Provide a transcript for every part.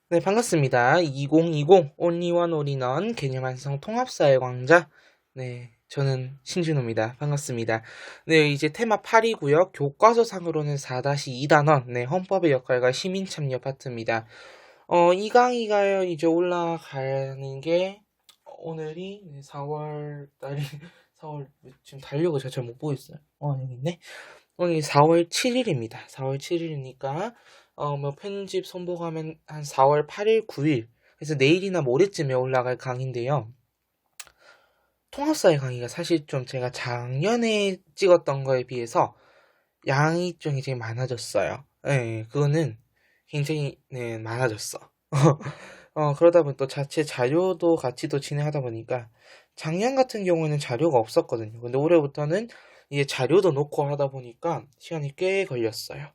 네, 반갑습니다. 2020 온리원 올인원 개념 완성 통합사회 강좌. 네, 저는 신준호입니다. 반갑습니다. 네, 이제 테마 8이고요. 교과서상으로는 4-2단원, 네, 헌법의 역할과 시민 참여 파트입니다. 이 강의가 이제 올라가는 게 오늘이 4월 달이 4월 지금 달력을 제가 잘 못 보고 있어요. 여기 있네. 오늘 4월 7일입니다. 4월 7일이니까 뭐 편집 선보가면 한 4월 8일, 9일. 그래서 내일이나 모레쯤에 올라갈 강의인데요. 통합사회 강의가 사실 좀 제가 작년에 찍었던 거에 비해서 양이 좀 이제 많아졌어요. 네, 그거는 굉장히 네, 많아졌어. 그러다 보니 또 자체 자료도 같이 또 진행하다 보니까 작년 같은 경우에는 자료가 없었거든요. 근데 올해부터는 이게 자료도 놓고 하다 보니까 시간이 꽤 걸렸어요.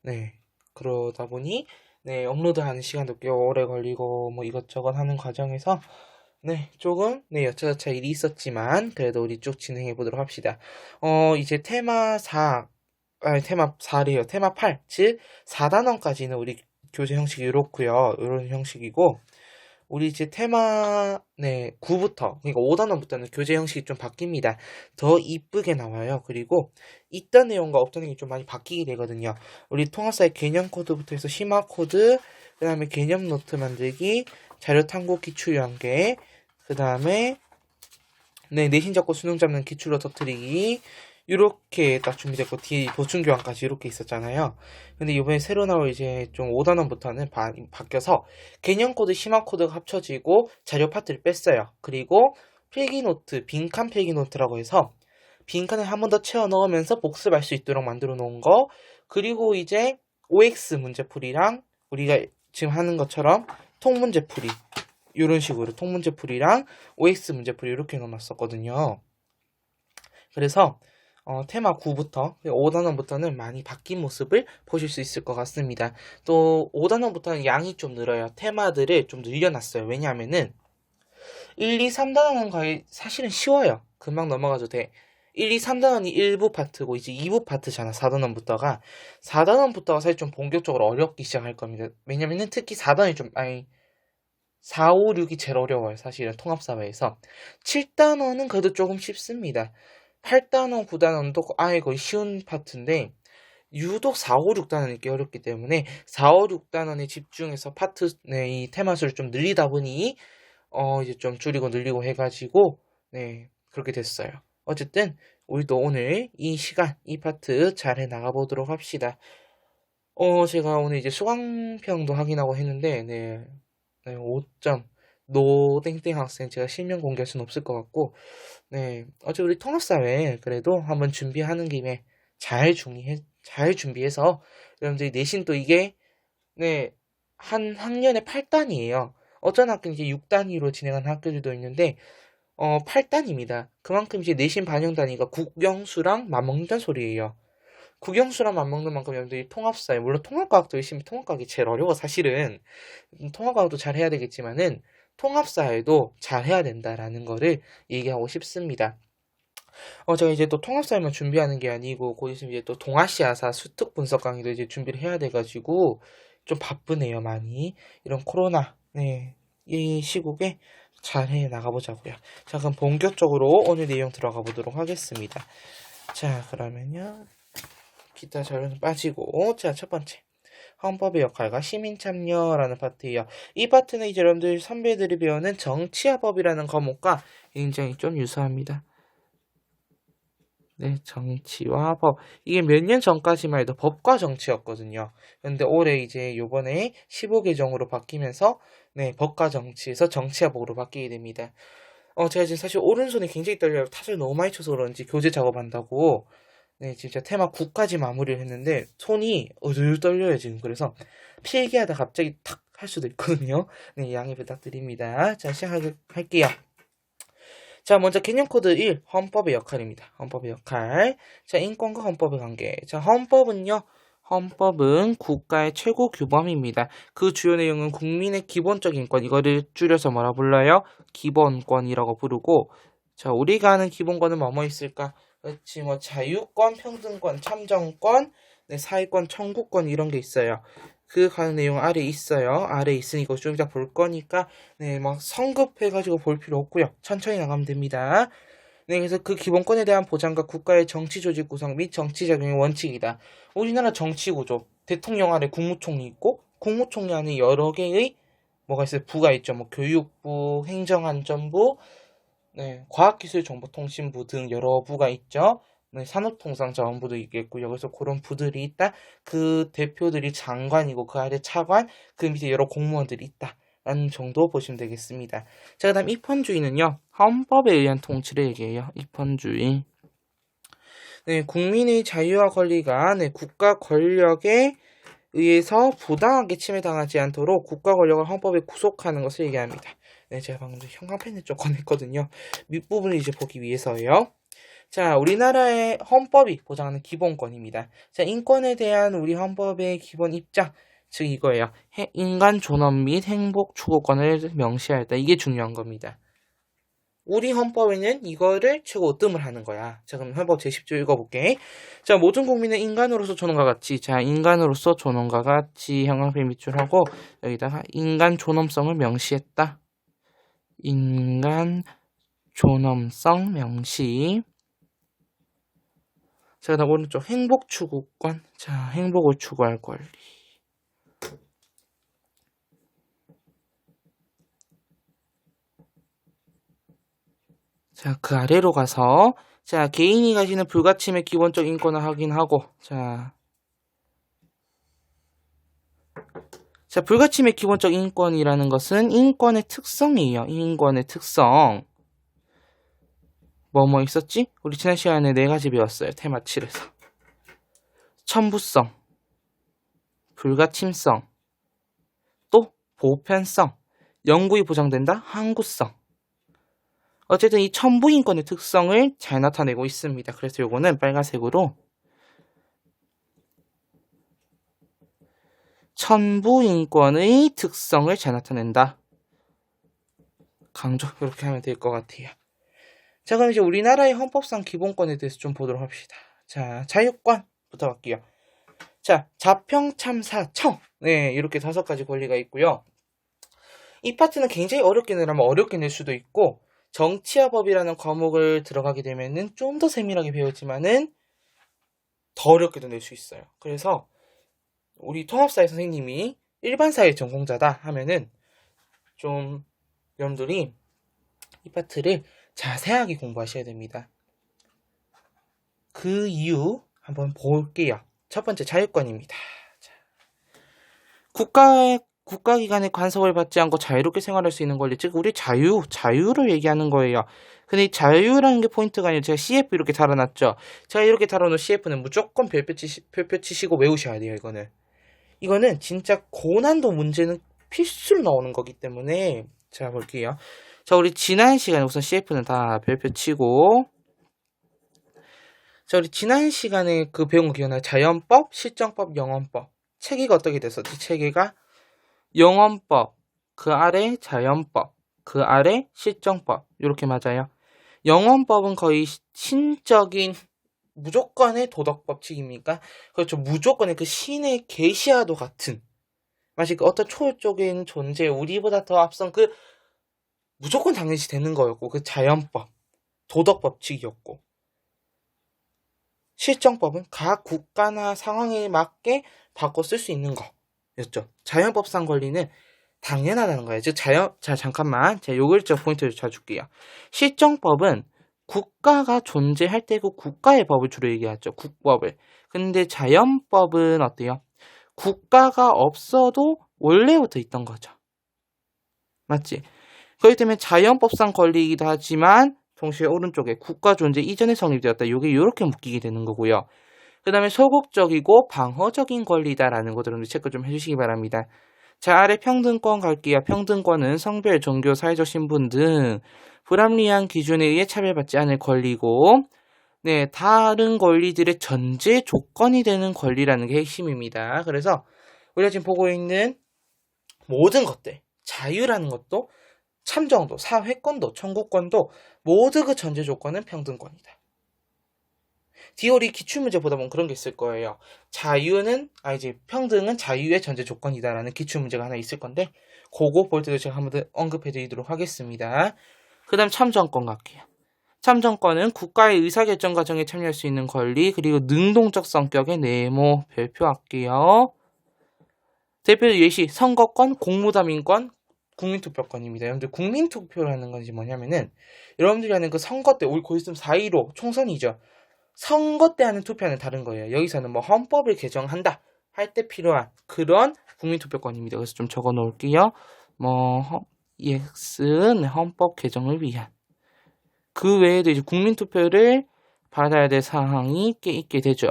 네. 그러다 보니 네, 업로드하는 시간도 꽤 오래 걸리고 뭐 이것저것 하는 과정에서 네, 조금 네, 여차저차 일이 있었지만 그래도 우리 쭉 진행해 보도록 합시다. 이제 테마 4 테마 4래요. 테마 8, 즉 4단원까지는 우리 교재 형식이 이렇고요. 이런 형식이고 우리 이제 테마 네 9부터 그러니까 5단원부터는 교재 형식이 좀 바뀝니다. 더 이쁘게 나와요. 그리고 있던 내용과 없던 내용이 좀 많이 바뀌게 되거든요. 우리 통합사의 개념 코드부터 해서 심화 코드, 그 다음에 개념 노트 만들기, 자료 탐구 기출 연계, 그 다음에 네 내신 잡고 수능 잡는 기출로 터뜨리기 이렇게 딱 준비됐고 뒤에 보충 교환까지 이렇게 있었잖아요. 근데 이번에 새로 나올 이제 좀 5단원부터는 바뀌어서 개념 코드, 심화 코드가 합쳐지고 자료 파트를 뺐어요. 그리고 필기 노트, 빈칸 필기 노트라고 해서 빈칸을 한 번 더 채워 넣으면서 복습할 수 있도록 만들어 놓은 거. 그리고 이제 OX 문제풀이랑 우리가 지금 하는 것처럼 통문제풀이 이런 식으로 통문제풀이랑 OX 문제풀이 이렇게 넣어놨었거든요. 그래서 테마 9부터 5단원부터는 많이 바뀐 모습을 보실 수 있을 것 같습니다. 또 5단원부터는 양이 좀 늘어요. 테마들을 좀 늘려놨어요. 왜냐하면은 1, 2, 3단원은 거의 사실은 쉬워요. 금방 넘어가도 돼. 1, 2, 3단원이 1부 파트고 이제 2부 파트잖아. 4단원부터가. 4단원부터가 사실 좀 본격적으로 어렵기 시작할 겁니다. 왜냐면은 특히 4단원이 좀 4, 5, 6이 제일 어려워요. 사실은 통합사회에서. 7단원은 그래도 조금 쉽습니다. 8단원, 9단원도 아예 거의 쉬운 파트인데 유독 4, 5, 6단원이 꽤 어렵기 때문에 4, 5, 6단원에 집중해서 파트 이 테마수를 좀 늘리다 보니 이제 좀 줄이고 늘리고 해가지고 네 그렇게 됐어요. 어쨌든 우리도 오늘 이 시간 이 파트 잘 해 나가 보도록 합시다. 제가 오늘 이제 수강평도 확인하고 했는데 네 5점 노땡땡 학생 제가 실명 공개할 수는 없을 것 같고 네 어차피 우리 통합사회 그래도 한번 준비하는 김에 잘 준비해서 여러분들이 내신 또 이게 네 한 학년에 8단이에요. 어떤 학교는 이제 6단위로 진행하는 학교들도 있는데 8단입니다. 그만큼 이제 내신 반영 단위가 국영수랑 맞먹는다는 소리예요. 국영수랑 맞먹는 만큼 여러분들이 통합사회 물론 통합과학도 열심히 통합과학이 제일 어려워 사실은 통합과학도 잘 해야 되겠지만은 통합사회도 잘 해야 된다라는 거를 얘기하고 싶습니다. 제가 이제 또 통합사회만 준비하는 게 아니고 곧 있으면 이제 또 동아시아사 수특 분석 강의도 이제 준비를 해야 돼가지고 좀 바쁘네요 많이 이런 코로나 네 이 시국에 잘 해 나가보자고요. 자 그럼 본격적으로 오늘 내용 들어가 보도록 하겠습니다. 자 그러면요 기타 자료는 빠지고 자 첫 번째 헌법의 역할과 시민 참여라는 파트예요. 이 파트는 이제 여러분들 선배들이 배우는 정치화법이라는 과목과 굉장히 좀 유사합니다. 네, 정치와 법. 이게 몇 년 전까지만 해도 법과 정치였거든요. 근데 올해 이제 요번에 15개정으로 바뀌면서 네, 법과 정치에서 정치와 법으로 바뀌게 됩니다. 제가 지금 사실 오른손이 굉장히 떨려요. 타자를 너무 많이 쳐서 그런지 교재 작업한다고. 네, 진짜 테마 9까지 마무리를 했는데 손이 어들 떨려요, 지금. 그래서 필기하다 갑자기 탁 할 수도 있거든요. 네, 양해 부탁드립니다. 자, 시작할게요. 자, 먼저 개념 코드 1, 헌법의 역할입니다. 헌법의 역할. 자, 인권과 헌법의 관계. 자, 헌법은 국가의 최고 규범입니다. 그 주요 내용은 국민의 기본적인 권, 이거를 줄여서 뭐라 불러요? 기본권이라고 부르고, 자, 우리가 아는 기본권은 뭐뭐 있을까? 그렇지, 뭐, 자유권, 평등권, 참정권, 네, 사회권, 청구권, 이런 게 있어요. 그 관한 내용 아래 있어요. 아래 있으니까 좀 이따 볼 거니까 네, 막 성급해가지고 볼 필요 없고요. 천천히 나가면 됩니다. 네, 그래서 그 기본권에 대한 보장과 국가의 정치 조직 구성 및 정치 적용의 원칙이다. 우리나라 정치 구조, 대통령 아래 국무총리 있고 국무총리 안에 여러 개의 뭐가 있어요? 부가 있죠. 뭐 교육부, 행정안전부, 네, 과학기술정보통신부 등 여러 부가 있죠. 네, 산업통상자원부도 있겠고요. 그래서 그런 부들이 있다. 그 대표들이 장관이고 그 아래 차관, 그 밑에 여러 공무원들이 있다. 라는 정도 보시면 되겠습니다. 자, 그 다음 입헌주의는요. 헌법에 의한 통치를 얘기해요. 입헌주의. 네, 국민의 자유와 권리가 네, 국가 권력에 의해서 부당하게 침해당하지 않도록 국가 권력을 헌법에 구속하는 것을 얘기합니다. 네, 제가 방금 형광펜을 좀 꺼냈거든요. 밑부분을 이제 보기 위해서요. 자, 우리나라의 헌법이 보장하는 기본권입니다. 자, 인권에 대한 우리 헌법의 기본 입장, 즉 이거예요. 인간 존엄 및 행복 추구권을 명시하였다. 이게 중요한 겁니다. 우리 헌법에는 이거를 최고 으뜸을 하는 거야. 자, 그럼 헌법 제10조 읽어볼게. 자, 모든 국민은 인간으로서 존엄과 같이. 자, 인간으로서 존엄과 같이 형광펜 밑줄 하고 여기다가 인간 존엄성을 명시했다. 인간 존엄성 명시. 자, 그다음 오른쪽 행복 추구권. 자, 행복을 추구할 권리. 자, 그 아래로 가서 자, 개인이 가지는 불가침의 기본적 인권을 확인하고 자, 불가침의 기본적 인권이라는 것은 인권의 특성이에요. 인권의 특성. 뭐 있었지? 우리 지난 시간에 4가지 배웠어요. 테마 7에서. 천부성, 불가침성, 또 보편성, 영구히 보장된다, 항구성. 어쨌든 이 천부인권의 특성을 잘 나타내고 있습니다. 그래서 요거는 빨간색으로 천부인권의 특성을 잘 나타낸다. 강조 이렇게 하면 될 것 같아요. 자, 그럼 이제 우리나라의 헌법상 기본권에 대해서 좀 보도록 합시다. 자, 자유권부터 갈게요. 자, 자평참사청. 네, 이렇게 5가지 권리가 있고요. 이 파트는 굉장히 어렵게 내려면 어렵게 낼 수도 있고 정치와 법이라는 과목을 들어가게 되면은 좀 더 세밀하게 배웠지만은 더 어렵게도 낼 수 있어요. 그래서 우리 통합사회 선생님이 일반사회 전공자다 하면은 좀 여러분들이 이 파트를 자세하게 공부하셔야 됩니다. 그 이유 한번 볼게요. 첫 번째 자유권입니다. 국가기관의 간섭을 받지 않고 자유롭게 생활할 수 있는 권리, 즉 우리 자유를 얘기하는 거예요. 근데 이 자유라는 게 포인트가 아니라 제가 CF 이렇게 달아놨죠. 제가 이렇게 달아놓은 CF는 무조건 별표 치시고 외우셔야 돼요. 이거는 진짜 고난도 문제는 필수로 나오는 거기 때문에 자 볼게요. 자, 우리 지난 시간에 우선 CF는 다 별표 치고 자, 우리 지난 시간에 그 배운 거 기억나요? 자연법, 실정법, 영언법. 체계가 어떻게 됐었지? 체계가 영언법, 그 아래 자연법, 그 아래 실정법. 이렇게 맞아요. 영언법은 거의 신적인 무조건의 도덕 법칙입니까? 그렇죠. 무조건의 그 신의 계시와도 같은 마치 그 어떤 초월적인 존재, 우리보다 더 앞선 그 무조건 당연시 되는 거였고 그 자연법, 도덕 법칙이었고 실정법은 각 국가나 상황에 맞게 바꿔 쓸 수 있는 거였죠. 자연법상 권리는 당연하다는 거예요. 즉 자 잠깐만 제가 요글적 포인트를 줘줄게요. 실정법은 국가가 존재할 때 그 국가의 법을 주로 얘기하죠. 국법을. 근데 자연법은 어때요? 국가가 없어도 원래부터 있던 거죠. 맞지? 그렇기 때문에 자연법상 권리이기도 하지만 동시에 오른쪽에 국가 존재 이전에 성립되었다. 이게 이렇게 묶이게 되는 거고요. 그 다음에 소극적이고 방어적인 권리다라는 것들은 체크 좀 해주시기 바랍니다. 자, 아래 평등권 갈게요. 평등권은 성별, 종교, 사회적 신분 등 불합리한 기준에 의해 차별받지 않을 권리고 네, 다른 권리들의 전제 조건이 되는 권리라는 게 핵심입니다. 그래서 우리가 지금 보고 있는 모든 것들, 자유라는 것도 참정도, 사회권도, 청구권도 모두 그 전제 조건은 평등권이다. 디오리 기출문제 보다 보면 그런 게 있을 거예요. 이제 평등은 자유의 전제 조건이다라는 기출문제가 하나 있을 건데, 그거 볼 때도 제가 한번 언급해 드리도록 하겠습니다. 그 다음 참정권 갈게요. 참정권은 국가의 의사결정 과정에 참여할 수 있는 권리, 그리고 능동적 성격의 네모 별표할게요. 대표 예시, 선거권, 공무담인권, 국민투표권입니다. 여러분들 국민투표라는 건지 뭐냐면은 여러분들이 하는 그 선거 때, 우리 곧 있으면 4.15 총선이죠. 선거 때 하는 투표는 다른 거예요. 여기서는 뭐 헌법을 개정한다 할 때 필요한 그런 국민투표권입니다. 그래서 좀 적어 놓을게요. EX 헌법 개정을 위한. 그 외에도 이제 국민투표를 받아야 될 사항이 꽤 있게 되죠.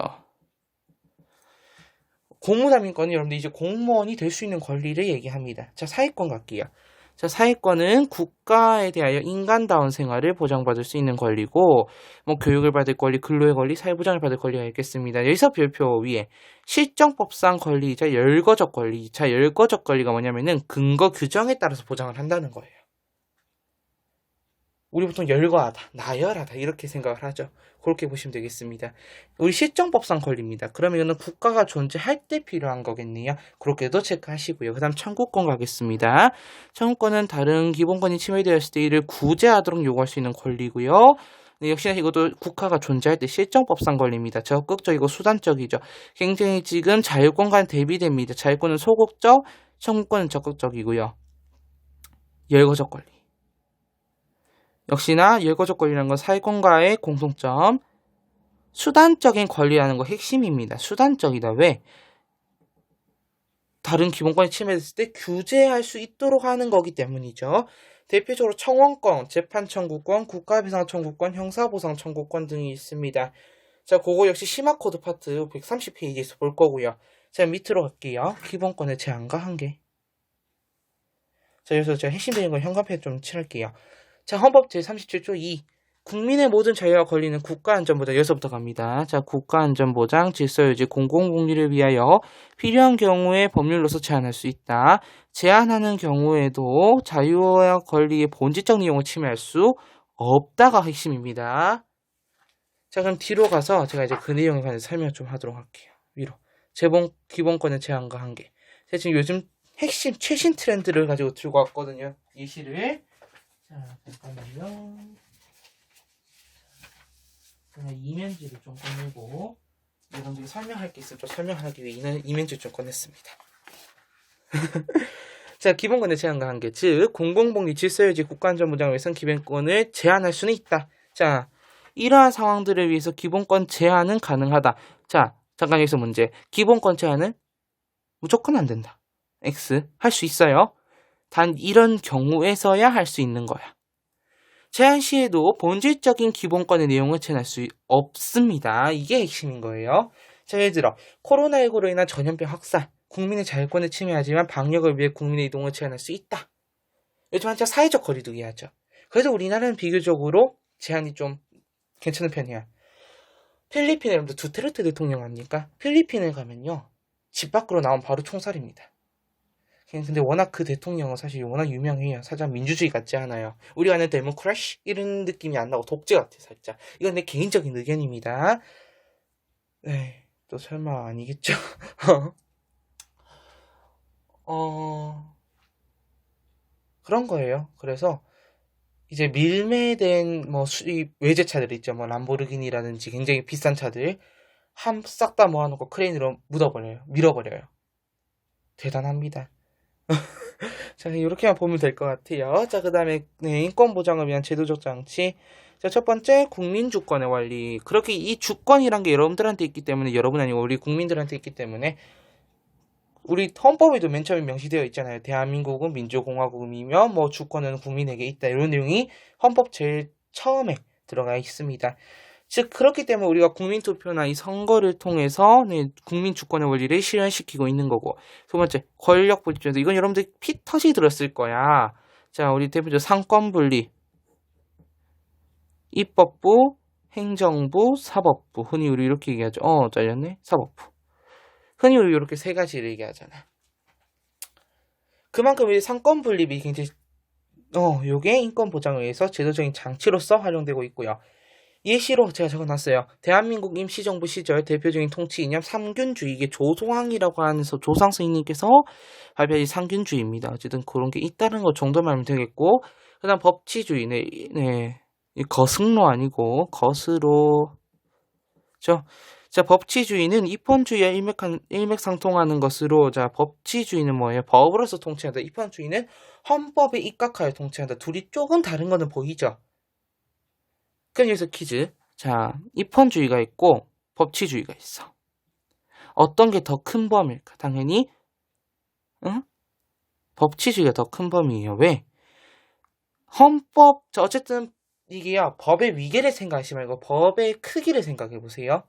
공무담인권은 여러분들 이제 공무원이 될 수 있는 권리를 얘기합니다. 자, 사회권 갈게요. 자, 사회권은 국가에 대하여 인간다운 생활을 보장받을 수 있는 권리고, 교육을 받을 권리, 근로의 권리, 사회보장을 받을 권리가 있겠습니다. 여기서 별표 위에 실정법상 권리이자 열거적 권리. 자, 열거적 권리가 뭐냐면은 근거 규정에 따라서 보장을 한다는 거예요. 우리 보통 열거하다, 나열하다 이렇게 생각을 하죠. 그렇게 보시면 되겠습니다. 우리 실정법상 권리입니다. 그러면 이거는 국가가 존재할 때 필요한 거겠네요. 그렇게도 체크하시고요. 그 다음 청구권 가겠습니다. 청구권은 다른 기본권이 침해되었을 때 이를 구제하도록 요구할 수 있는 권리고요. 네, 역시나 이것도 국가가 존재할 때 실정법상 권리입니다. 적극적이고 수단적이죠. 굉장히 지금 자유권과는 대비됩니다. 자유권은 소극적, 청구권은 적극적이고요. 열거적 권리. 역시나 열거적 권리라는 건 사회권과의 공통점. 수단적인 권리라는 거 핵심입니다. 수단적이다. 왜? 다른 기본권이 침해됐을 때 규제할 수 있도록 하는 거기 때문이죠. 대표적으로 청원권, 재판청구권, 국가배상 청구권, 형사보상 청구권 등이 있습니다. 자, 그거 역시 심화코드 파트 130페이지에서 볼 거고요. 자, 밑으로 갈게요. 기본권의 제한과 한계. 자, 여기서 제가 핵심적인 건 현관펜 좀 칠할게요. 자, 헌법 제37조 2. 국민의 모든 자유와 권리는 국가안전보장. 여기서부터 갑니다. 자, 국가안전보장, 질서유지, 공공복리를 위하여 필요한 경우에 법률로서 제한할 수 있다. 제한하는 경우에도 자유와 권리의 본질적 내용을 침해할 수 없다가 핵심입니다. 자, 그럼 뒤로 가서 제가 이제 그 내용에 관해서 설명 좀 하도록 할게요. 위로. 기본권의 제한과 한계. 제가 지금 요즘 핵심, 최신 트렌드를 가지고 들고 왔거든요. 예시를. 자, 잠깐만요. 그냥 이면지를 좀 꺼내고, 여러분들이 설명할 게 있으면 좀 설명하기 위해 이면지를 좀 꺼냈습니다. 자, 기본권의 제한과 한계. 즉, 공공복리, 질서유지, 국가안전보장을 위해서는 기본권을 제한할 수는 있다. 자, 이러한 상황들을 위해서 기본권 제한은 가능하다. 자, 잠깐 여기서 문제. 기본권 제한은 무조건 안 된다. X. 할 수 있어요. 단 이런 경우에서야 할 수 있는 거야. 제한 시에도 본질적인 기본권의 내용을 제한할 수 없습니다. 이게 핵심인 거예요. 자, 예를 들어 코로나19로 인한 전염병 확산, 국민의 자유권을 침해하지만 방역을 위해 국민의 이동을 제한할 수 있다. 요즘 한참 사회적 거리두기 하죠. 그래도 우리나라는 비교적으로 제한이 좀 괜찮은 편이야. 필리핀에 여러분들 두테르테 대통령 아닙니까? 필리핀에 가면요, 집 밖으로 나오면 바로 총살입니다. 근데 워낙 그 대통령은 사실 워낙 유명해요. 살짝 민주주의 같지 않아요. 우리가 아는 데모크라시 이런 느낌이 안 나고 독재 같아 살짝. 이건 내 개인적인 의견입니다. 네, 또 설마 아니겠죠? 그런 거예요. 그래서 이제 밀매된 수입 외제차들 있죠. 람보르기니라든지 굉장히 비싼 차들 싹 다 모아놓고 크레인으로 밀어버려요. 대단합니다. 자, 이렇게만 보면 될 것 같아요. 자, 그 다음에 인권 보장을 위한 제도적 장치. 자, 첫 번째, 국민주권의 원리. 그렇게 이 주권이란 게 여러분들한테 있기 때문에, 여러분 아니고 우리 국민들한테 있기 때문에, 우리 헌법에도 맨 처음에 명시되어 있잖아요. 대한민국은 민주공화국이며 주권은 국민에게 있다. 이런 내용이 헌법 제일 처음에 들어가 있습니다. 즉 그렇기 때문에 우리가 국민투표나 이 선거를 통해서 국민주권의 원리를 실현시키고 있는 거고, 두 번째, 권력분립제도. 이건 여러분들 피 터시 들었을 거야. 자, 우리 대표적으로 상권분리, 입법부, 행정부, 사법부. 흔히 우리 이렇게 얘기하죠. 잘렸네. 사법부. 흔히 우리 이렇게 세 가지를 얘기하잖아. 그만큼 이 상권분립이 굉장히 요게 인권 보장을 위해서 제도적인 장치로서 활용되고 있고요. 예시로 제가 적어놨어요. 대한민국 임시정부 시절 대표적인 통치 이념 삼균주의, 이게 조송항이라고 하면서 조상 스님께서 발표한 삼균주의입니다. 어쨌든 그런 게 있다는 것 정도만 하면 되겠고, 그 다음 법치주의, 네, 이 거승로 아니고 거스로, 자, 법치주의는 입헌주의와 일맥상통하는 것으로, 자, 법치주의는 뭐예요? 법으로서 통치한다. 입헌주의는 헌법에 입각하여 통치한다. 둘이 조금 다른 거는 보이죠? 그럼 여기서 퀴즈. 자, 입헌주의가 있고 법치주의가 있어. 어떤 게 더 큰 범위일까? 당연히 응? 법치주의가 더 큰 범위예요. 왜? 헌법, 어쨌든 이게요, 법의 위계를 생각하지 말고 법의 크기를 생각해 보세요.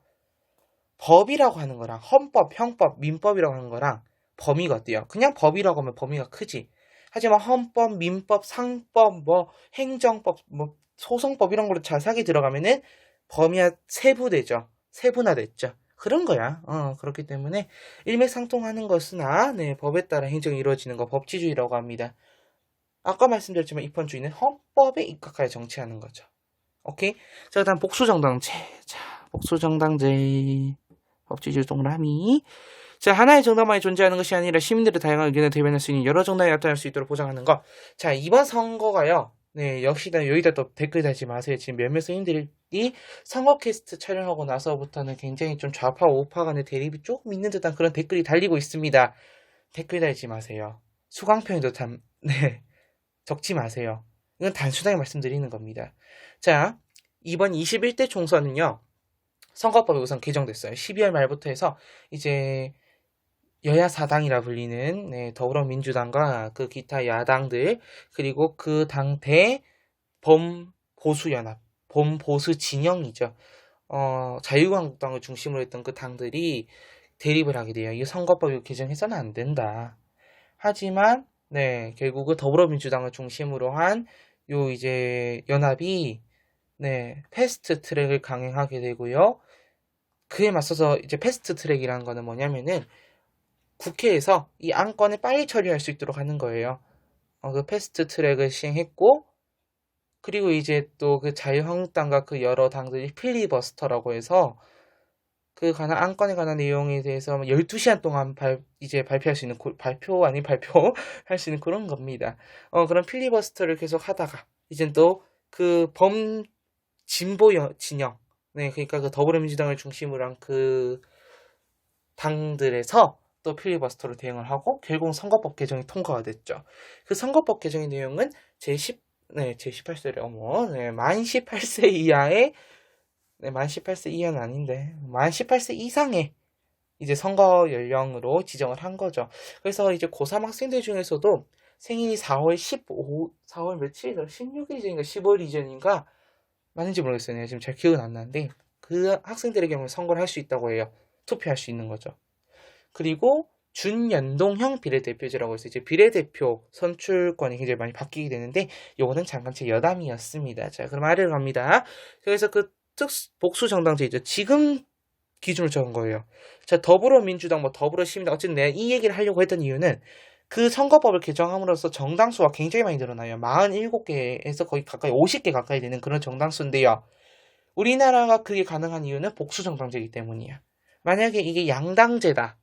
법이라고 하는 거랑 헌법, 형법, 민법이라고 하는 거랑 범위가 어때요? 그냥 법이라고 하면 범위가 크지. 하지만 헌법, 민법, 상법, 뭐 행정법, 뭐 소송법 이런 거로 자세하게 들어가면은 범위가 세부되죠. 세분화됐죠. 그런 거야. 그렇기 때문에 일맥상통하는 것으나 네, 법에 따라 행정이 이루어지는 거 법치주의라고 합니다. 아까 말씀드렸지만 입헌주의는 헌법에 입각하여 정치하는 거죠. 오케이? 자, 다음 복수정당제. 자, 복수정당제. 법치주의 동그라미. 자, 하나의 정당만이 존재하는 것이 아니라 시민들의 다양한 의견을 대변할 수 있는 여러 정당이 나타날 수 있도록 보장하는 것. 자, 이번 선거가요. 네, 역시나 여기다 또 댓글 달지 마세요. 지금 몇몇 스님들이 선거 캐스트 촬영하고 나서부터는 굉장히 좀 좌파 우파 간의 대립이 조금 있는 듯한 그런 댓글이 달리고 있습니다. 댓글 달지 마세요. 수강평에도 네, 적지 마세요. 이건 단순하게 말씀드리는 겁니다. 자, 이번 21대 총선은요. 선거법이 우선 개정됐어요. 12월 말부터 해서 이제 여야 사당이라 불리는 네, 더불어민주당과 그 기타 야당들, 그리고 그 당대 범보수연합, 범보수 진영이죠. 자유한국당을 중심으로 했던 그 당들이 대립을 하게 돼요. 이 선거법이 개정해서는 안 된다. 하지만 네, 결국은 더불어민주당을 중심으로 한 요 이제 연합이 네, 패스트 트랙을 강행하게 되고요. 그에 맞서서 이제 패스트 트랙이라는 거는 뭐냐면은 국회에서 이 안건을 빨리 처리할 수 있도록 하는 거예요. 그 패스트 트랙을 시행했고, 그리고 이제 또 그 자유한국당과 그 여러 당들이 필리버스터라고 해서 그 관한 안건에 관한 내용에 대해서 12시간 동안 이제 발표할 수 있는 발표 아닌 발표 할 수 있는 그런 겁니다. 그런 필리버스터를 계속 하다가 이젠 또 그 진보 진영, 네, 그러니까 그 더불어민주당을 중심으로 한 그 당들에서 또 필리버스터로 대응을 하고 결국 선거법 개정이 통과가 됐죠. 그 선거법 개정의 내용은 제18세를 만 18세 이하의 만 18세 이하는 아닌데 만 18세 이상의 이제 선거 연령으로 지정을 한 거죠. 그래서 이제 고3 학생들 중에서도 생일이 4월 며칠이더라? 16일 전인가 15일 이전인가 맞는지 모르겠어요. 내가 지금 잘 기억은 안 나는데 그 학생들의 경우에 선거를 할 수 있다고 해요. 투표할 수 있는 거죠. 그리고 준연동형 비례대표제라고 해서 이제 비례대표 선출권이 굉장히 많이 바뀌게 되는데 요거는 잠깐 제 여담이었습니다. 자, 그럼 아래로 갑니다. 그래서 그 복수정당제이죠. 지금 기준을 적은 거예요. 자, 더불어민주당, 더불어시민당, 어쨌든 내가 이 얘기를 하려고 했던 이유는 그 선거법을 개정함으로써 정당수가 굉장히 많이 늘어나요. 47개에서 거의 가까이 50개 가까이 되는 그런 정당수인데요. 우리나라가 그게 가능한 이유는 복수정당제이기 때문이에요. 만약에 이게 양당제다.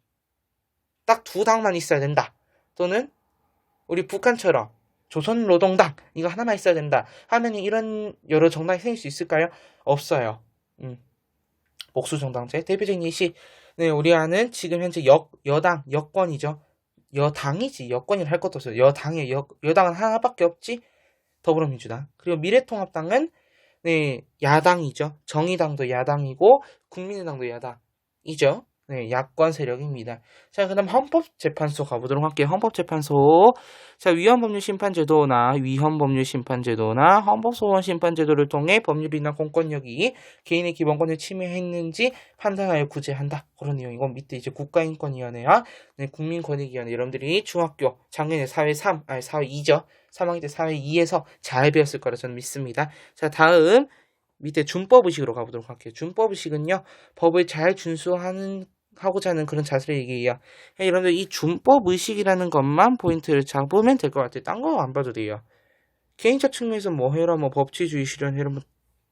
딱 두 당만 있어야 된다. 또는 우리 북한처럼 조선노동당 이거 하나만 있어야 된다. 하면 이런 여러 정당이 생길 수 있을까요? 없어요. 복수정당제 대표적인 예시 우리 아는 지금 현재 여당 여권이죠. 여당이지 여권이라 할 것도 없어요. 여당의 여당은 하나밖에 없지. 더불어민주당 그리고 미래통합당은 야당이죠. 정의당도 야당이고 국민의당도 야당이죠. 야권 세력입니다. 자, 그 다음 헌법재판소 가보도록 할게요. 헌법재판소. 자, 위헌법률심판제도나 위헌법률심판제도나 헌법소원심판제도를 통해 법률이나 공권력이 개인의 기본권을 침해했는지 판단하여 구제한다. 그런 내용이고, 밑에 이제 국가인권위원회와 국민권익위원회, 여러분들이 중학교 작년에 사회 2죠. 3학년 때 사회 2에서 잘 배웠을 거라 저는 믿습니다. 자, 다음 밑에 준법의식으로 가보도록 할게요. 준법의식은요, 법을 잘 하고자 하는 그런 자세를 얘기해요. 여러분들 이 준법의식이라는 것만 포인트를 잡으면 될 것 같아요. 딴 거 안 봐도 돼요. 개인적 측면에서 뭐 해라, 뭐 법치주의 실현해라, 뭐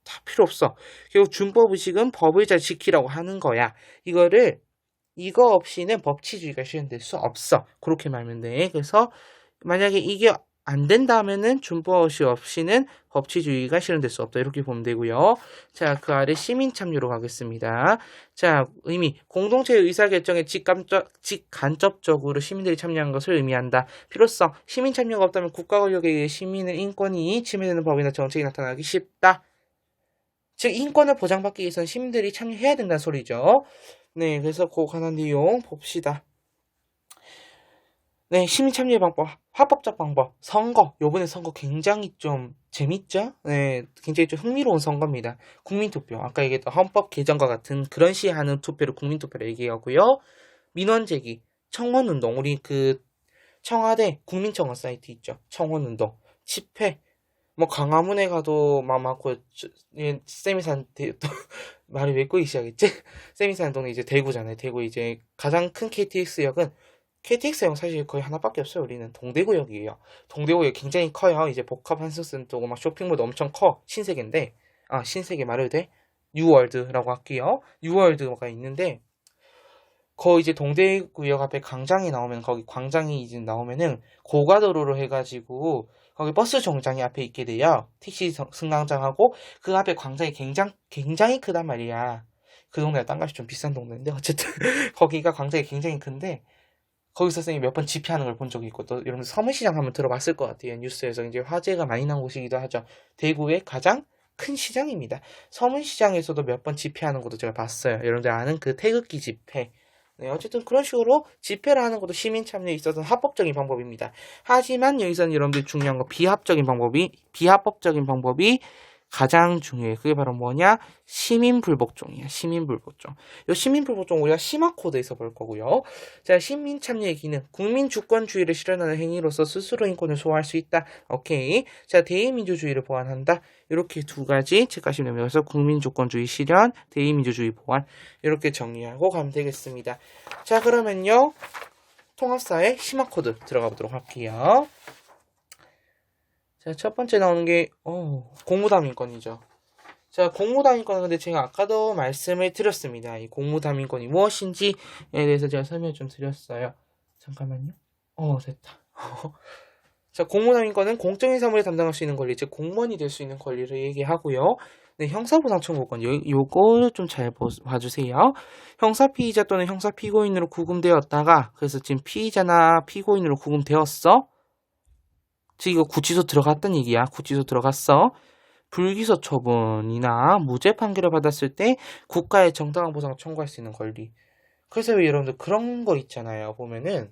다 필요 없어. 결국 준법의식은 법을 잘 지키라고 하는 거야. 이거 없이는 법치주의가 실현될 수 없어. 그렇게 말하면 돼. 그래서 만약에 이게 안 된다면은 준법의식 없이는 법치주의가 실현될 수 없다. 이렇게 보면 되고요. 자, 그 아래 시민 참여로 가겠습니다. 자, 의미 공동체 의사결정에 직간접적으로 시민들이 참여한 것을 의미한다. 필요성 시민 참여가 없다면 국가 권력에 의해 시민의 인권이 침해되는 법이나 정책이 나타나기 쉽다. 즉 인권을 보장받기 위해서는 시민들이 참여해야 된다는 소리죠. 네, 그래서 그 관한 내용 봅시다. 네, 시민 참여 방법, 합법적 방법, 선거. 요번에 선거 굉장히 좀 재밌죠? 네, 굉장히 좀 흥미로운 선거입니다. 국민투표. 아까 얘기했던 헌법 개정과 같은 그런 시에 하는 투표를 국민투표로 얘기하고요. 민원 제기, 청원운동. 우리 그 청와대 국민청원 사이트 있죠? 청원운동. 집회. 뭐 광화문에 가도 막 많고 세미산 또 말이 왜 꼬이기 시작했지? 세미산 동네 이제 대구잖아요. 대구 이제 가장 큰 KTX역은 KTX역 사실 거의 하나밖에 없어요. 우리는 동대구역이에요. 동대구역 굉장히 커요. 이제 복합 한승센터고 막 쇼핑몰도 엄청 커. 신세계인데 신세계 말해도 돼? 뉴월드라고 할게요. 뉴월드가 있는데 거기 이제 동대구역 앞에 광장이 나오면 거기 광장이 이제 나오면은 고가도로로 해가지고 거기 버스 정장이 앞에 있게 돼요. 택시 승강장하고 그 앞에 광장이 굉장히 크단 말이야. 그 동네가 땅값이 좀 비싼 동네인데 어쨌든 거기가 광장이 굉장히 큰데 거기서 선생님이 몇 번 집회하는 걸 본 적이 있고 또 여러분 서문시장 한번 들어봤을 것 같아요. 뉴스에서 이제 화제가 많이 난 곳이기도 하죠. 대구의 가장 큰 시장입니다. 서문시장에서도 몇 번 집회하는 것도 제가 봤어요. 여러분들 아는 그 태극기 집회. 네, 어쨌든 그런 식으로 집회를 하는 것도 시민 참여에 있어서는 합법적인 방법입니다. 하지만 여기서는 여러분들 중요한 거 비합법적인 방법이 가장 중요해. 그게 바로 뭐냐? 시민불복종이야. 시민불복종. 이 시민불복종 우리가 심화코드에서 볼 거고요. 자, 시민 참여의 기능. 국민주권주의를 실현하는 행위로서 스스로 인권을 소화할 수 있다. 오케이. 자, 대의민주주의를 보완한다. 이렇게 두 가지 체크하시면 됩니다. 그래서 국민주권주의 실현, 대의민주주의 보완 이렇게 정리하고 가면 되겠습니다. 자, 그러면요. 통합사회 심화코드 들어가 보도록 할게요. 자, 첫 번째 나오는 게 공무담인권이죠. 자, 공무담인권은 근데 제가 아까도 말씀을 드렸습니다. 이 공무담인권이 무엇인지에 대해서 제가 설명을 좀 드렸어요. 잠깐만요. 됐다. 자, 공무담인권은 공적인 사무를 담당할 수 있는 권리, 즉 공무원이 될 수 있는 권리를 얘기하고요. 네, 형사보상 청구권, 요거를 좀 잘 봐주세요. 형사피의자 또는 형사피고인으로 구금되었다가, 그래서 지금 피의자나 피고인으로 구금되었어. 즉 이거 구치소 들어갔단 얘기야. 구치소 들어갔어. 불기소 처분이나 무죄 판결을 받았을 때 국가에 정당한 보상을 청구할 수 있는 권리. 그래서 왜 여러분들 그런 거 있잖아요. 보면은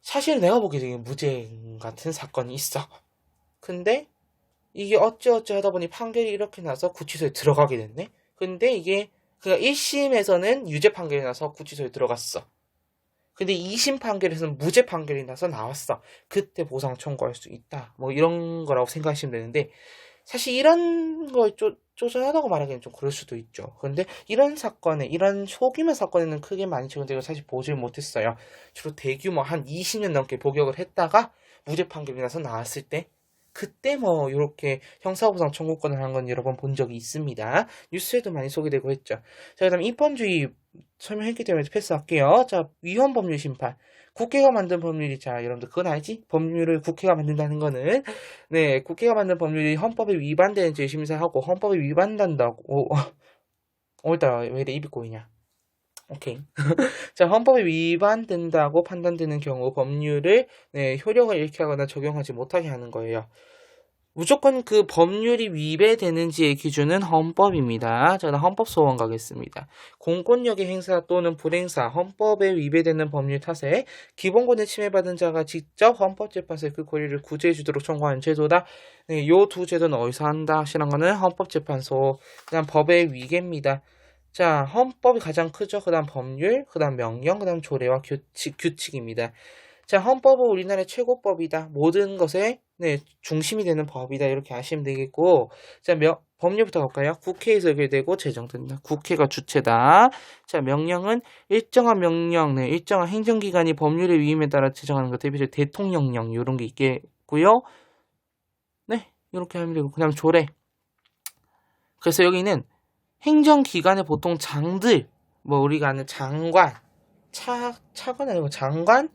사실 내가 보기에 무죄 같은 사건이 있어. 근데 이게 어찌어찌 하다 보니 판결이 이렇게 나서 구치소에 들어가게 됐네. 근데 이게 그러니까 1심에서는 유죄 판결이 나서 구치소에 들어갔어. 근데 2심 판결에서는 무죄 판결이 나서 나왔어. 그때 보상 청구할 수 있다. 뭐 이런 거라고 생각하시면 되는데 사실 이런 걸 쪼잔하다고 말하기는 좀 그럴 수도 있죠. 그런데 이런 소규모 사건에는 크게 많이 적용되고 사실 보질 못했어요. 주로 대규모 한 20년 넘게 복역을 했다가 무죄 판결이 나서 나왔을 때 그때 뭐 이렇게 형사보상 청구권을 한 건 여러 번 본 적이 있습니다. 뉴스에도 많이 소개되고 했죠. 자, 그다음 인권주의 설명했기 때문에 패스할게요. 자, 위헌법률 심판. 국회가 만든 법률이, 자, 여러분들 그건 알지? 법률을 국회가 만든다는 거는, 네, 국회가 만든 법률이 헌법에 위반되는지 심사하고, 헌법에 위반된다고, 오늘따라 왜 이래 입이 꼬이냐. 오케이. 자, 헌법에 위반된다고 판단되는 경우 법률을, 네, 효력을 잃게 하거나 적용하지 못하게 하는 거예요. 무조건 그 법률이 위배되는지의 기준은 헌법입니다. 저는 헌법소원 가겠습니다. 공권력의 행사 또는 불행사, 헌법에 위배되는 법률 탓에 기본권을 침해받은 자가 직접 헌법재판소에 그 권리를 구제해주도록 청구하는 제도다. 네, 요 두 제도는 어디서 한다 하시는 거는 헌법재판소, 그 다음 법의 위계입니다. 자, 헌법이 가장 크죠. 그 다음 법률, 그 다음 명령, 그 다음 조례와 규칙입니다. 자, 헌법은 우리나라의 최고법이다. 모든 것의 중심이 되는 법이다. 이렇게 아시면 되겠고, 자, 법률부터 갈까요? 국회에서 의결되고 제정된다. 국회가 주체다. 자, 명령은 일정한 명령, 일정한 행정기관이 법률의 위임에 따라 제정하는 것, 대표적으로 대통령령 이런 게 있겠고요. 네, 이렇게 하면 되고, 그 다음 조례. 그래서 여기는 행정기관의 보통 장들, 뭐 우리가 아는 장관, 차관 아니고 장관,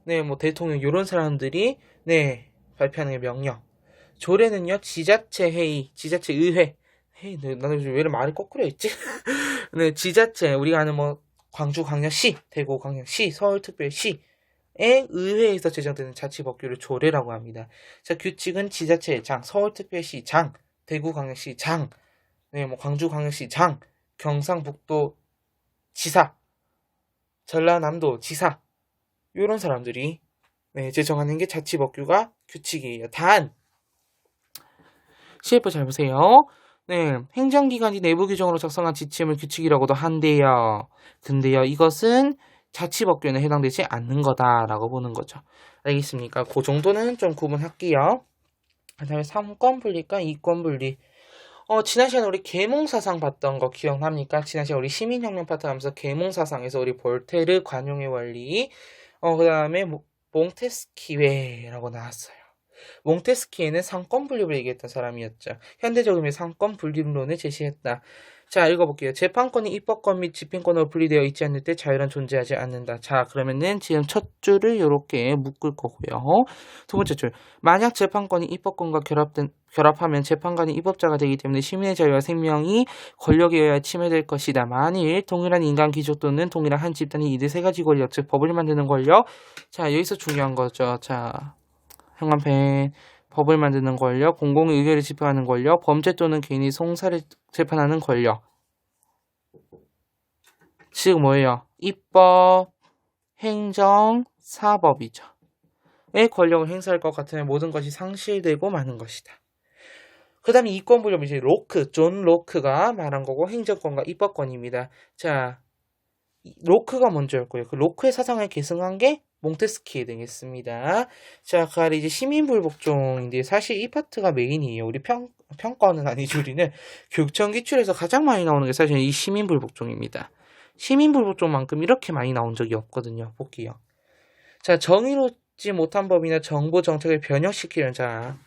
네, 뭐 대통령 이런 사람들이 네 발표하는 게 명령. 조례는요 지자체 회의, 지자체 의회. 헤이, 나는 왜 이렇게 말이 거꾸로 했지? 네, 지자체 우리가 아는 뭐 광주광역시, 대구광역시, 서울특별시. 의 의회에서 제정되는 자치법규를 조례라고 합니다. 자, 규칙은 지자체 장, 서울특별시 장, 대구광역시 장, 네, 뭐 광주광역시 장, 경상북도 지사, 전라남도 지사, 이런 사람들이 네, 제정하는 게 자치법규가 규칙이에요. 단, CF 잘 보세요. 네, 행정기관이 내부 규정으로 작성한 지침을 규칙이라고도 한대요. 근데요, 이것은 자치법규에는 해당되지 않는 거다라고 보는 거죠. 알겠습니까? 그 정도는 좀 구분할게요. 그 다음에 3권 분리과 2권 분리. 지난 시간에 우리 계몽사상 봤던 거 기억납니까? 지난 시간에 우리 시민혁명 파트 하면서 계몽사상에서 우리 볼테르 관용의 원리, 그 다음에 몽테스키웨라고 나왔어요. 몽테스키에는 상권 분립을 얘기했던 사람이었죠. 현대적으로 상권 분립론을 제시했다. 자, 읽어볼게요. 재판권이 입법권 및 집행권으로 분리되어 있지 않을 때 자유란 존재하지 않는다. 자, 그러면은 지금 첫 줄을 이렇게 묶을 거고요. 두 번째 줄. 만약 재판권이 입법권과 결합하면 재판관이 입법자가 되기 때문에 시민의 자유와 생명이 권력에 의해 침해될 것이다. 만일 동일한 인간 귀족 또는 동일한 한 집단이 이들 세 가지 권력, 즉 법을 만드는 권력. 자, 여기서 중요한 거죠. 자, 형광펜. 법을 만드는 권력, 공공의 의결을 집행하는 권력, 범죄 또는 개인이 송사를 재판하는 권력. 즉 뭐예요? 입법, 행정, 사법이죠. 의 권력을 행사할 것 같으면 모든 것이 상실되고 마는 것이다. 그 다음에 이권 분립은 이제 존 로크가 말한 거고 행정권과 입법권입니다. 자, 로크가 먼저였고요. 그 로크의 사상을 계승한 게 몽테스키에 되겠습니다. 자, 그 아래 이제 시민불복종인데 사실 이 파트가 메인이에요. 우리 평가는 아니죠. 우리는 교육청 기출에서 가장 많이 나오는 게 사실 이 시민불복종입니다. 시민불복종만큼 이렇게 많이 나온 적이 없거든요. 볼게요. 자, 정의롭지 못한 법이나 정부 정책을 변형시키려는 자,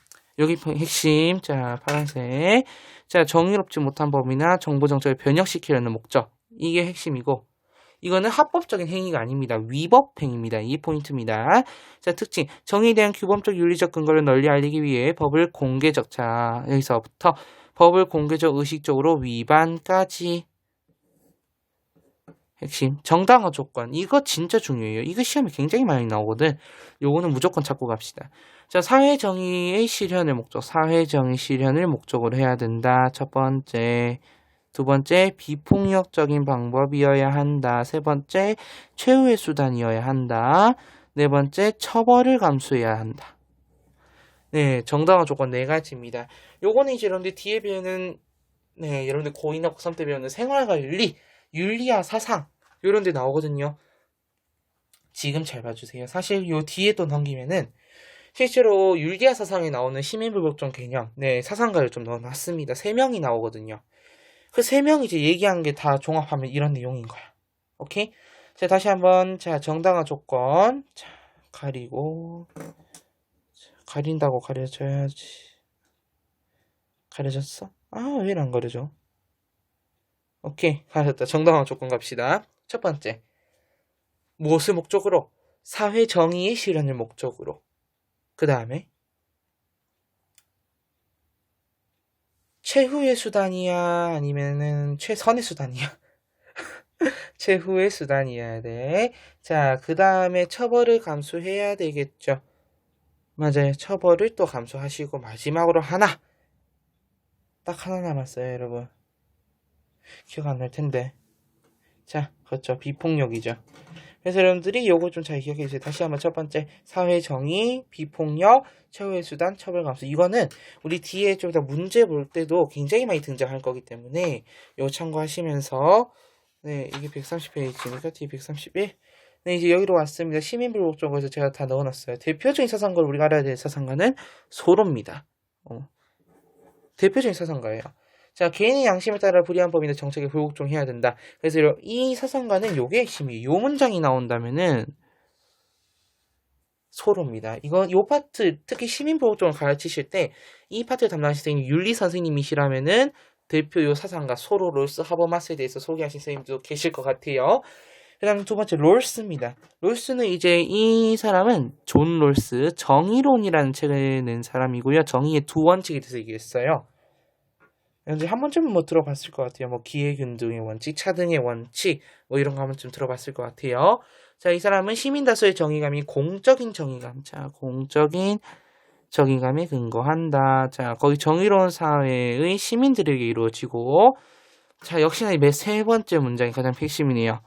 여기 핵심, 자, 파란색. 자, 정의롭지 못한 법이나 정부 정책을 변형시키려는 목적. 이게 핵심이고, 이거는 합법적인 행위가 아닙니다. 위법 행위입니다. 이 포인트입니다. 자, 특징. 정의에 대한 규범적 윤리적 근거를 널리 알리기 위해 법을 공개적, 자, 여기서부터 법을 공개적 의식적으로 위반까지. 핵심. 정당화 조건. 이거 진짜 중요해요. 이거 시험에 굉장히 많이 나오거든. 요거는 무조건 찾고 갑시다. 자, 사회정의의 실현을 목적. 사회정의 실현을 목적으로 해야 된다. 첫 번째. 두 번째, 비폭력적인 방법이어야 한다. 세 번째, 최후의 수단이어야 한다. 네 번째, 처벌을 감수해야 한다. 네, 정당화 조건 네 가지입니다. 요거는 이제 여러분들 뒤에 배우는, 네, 여러분들 고2나 고3 때 배우는 생활과 윤리, 윤리와 사상, 요런 데 나오거든요. 지금 잘 봐주세요. 사실 요 뒤에 또 넘기면은, 실제로 윤리와 사상에 나오는 시민불복종 개념, 네, 사상가를 좀 넣어놨습니다. 3명이 나오거든요. 그 3명이 이제 얘기한 게 다 종합하면 이런 내용인 거야. 오케이? 자, 다시 한번, 자, 정당화 조건. 자, 가리고. 자, 가린다고 가려져야지. 가려졌어? 아, 왜 안 가려져? 오케이, 가렸다. 정당화 조건 갑시다. 첫 번째. 무엇을 목적으로? 사회 정의의 실현을 목적으로. 그 다음에, 최후의 수단이야? 아니면은 최선의 수단이야? 최후의 수단이어야 돼. 자, 그 다음에 처벌을 감수해야 되겠죠. 맞아요. 처벌을 또 감수하시고 마지막으로 하나. 딱 하나 남았어요, 여러분. 기억 안 날 텐데. 자, 그렇죠. 비폭력이죠. 그래서 여러분들이 요거 좀 잘 기억해 주세요. 다시 한번 첫 번째. 사회정의, 비폭력, 최후의 수단, 처벌 감수. 이거는 우리 뒤에 좀 더 문제 볼 때도 굉장히 많이 등장할 거기 때문에 요거 참고하시면서 네, 이게 130페이지니까 뒤에 131. 네, 이제 여기로 왔습니다. 시민불복종에서 제가 다 넣어놨어요. 대표적인 사상가를 우리가 알아야 될 사상가는 소로입니다. 대표적인 사상가예요. 자, 개인의 양심에 따라 불이한 법이나 정책에 불복종해야 된다. 그래서 이 사상가는 요게 핵심이에요. 요 문장이 나온다면은 소로입니다. 요 파트, 특히 시민보호 쪽을 가르치실 때, 이 파트 담당하신 선생님이 윤리 선생님이시라면은, 대표 요 사상가 소로, 롤스, 하버마스에 대해서 소개하신 선생님도 계실 것 같아요. 그 다음 두 번째, 롤스입니다. 롤스는 이제 이 사람은 존 롤스, 정의론이라는 책을 낸 사람이고요. 정의의 두 원칙에 대해서 얘기했어요. 이제 한 번쯤은 뭐 들어봤을 것 같아요. 뭐 기회균등의 원칙, 차등의 원칙, 뭐 이런 거 한 번쯤 들어봤을 것 같아요. 자, 이 사람은 시민 다수의 정의감이 공적인 정의감, 자, 공적인 정의감에 근거한다. 자, 거기 정의로운 사회의 시민들에게 이루어지고, 자, 역시나 이 세 번째 문장이 가장 핵심이네요.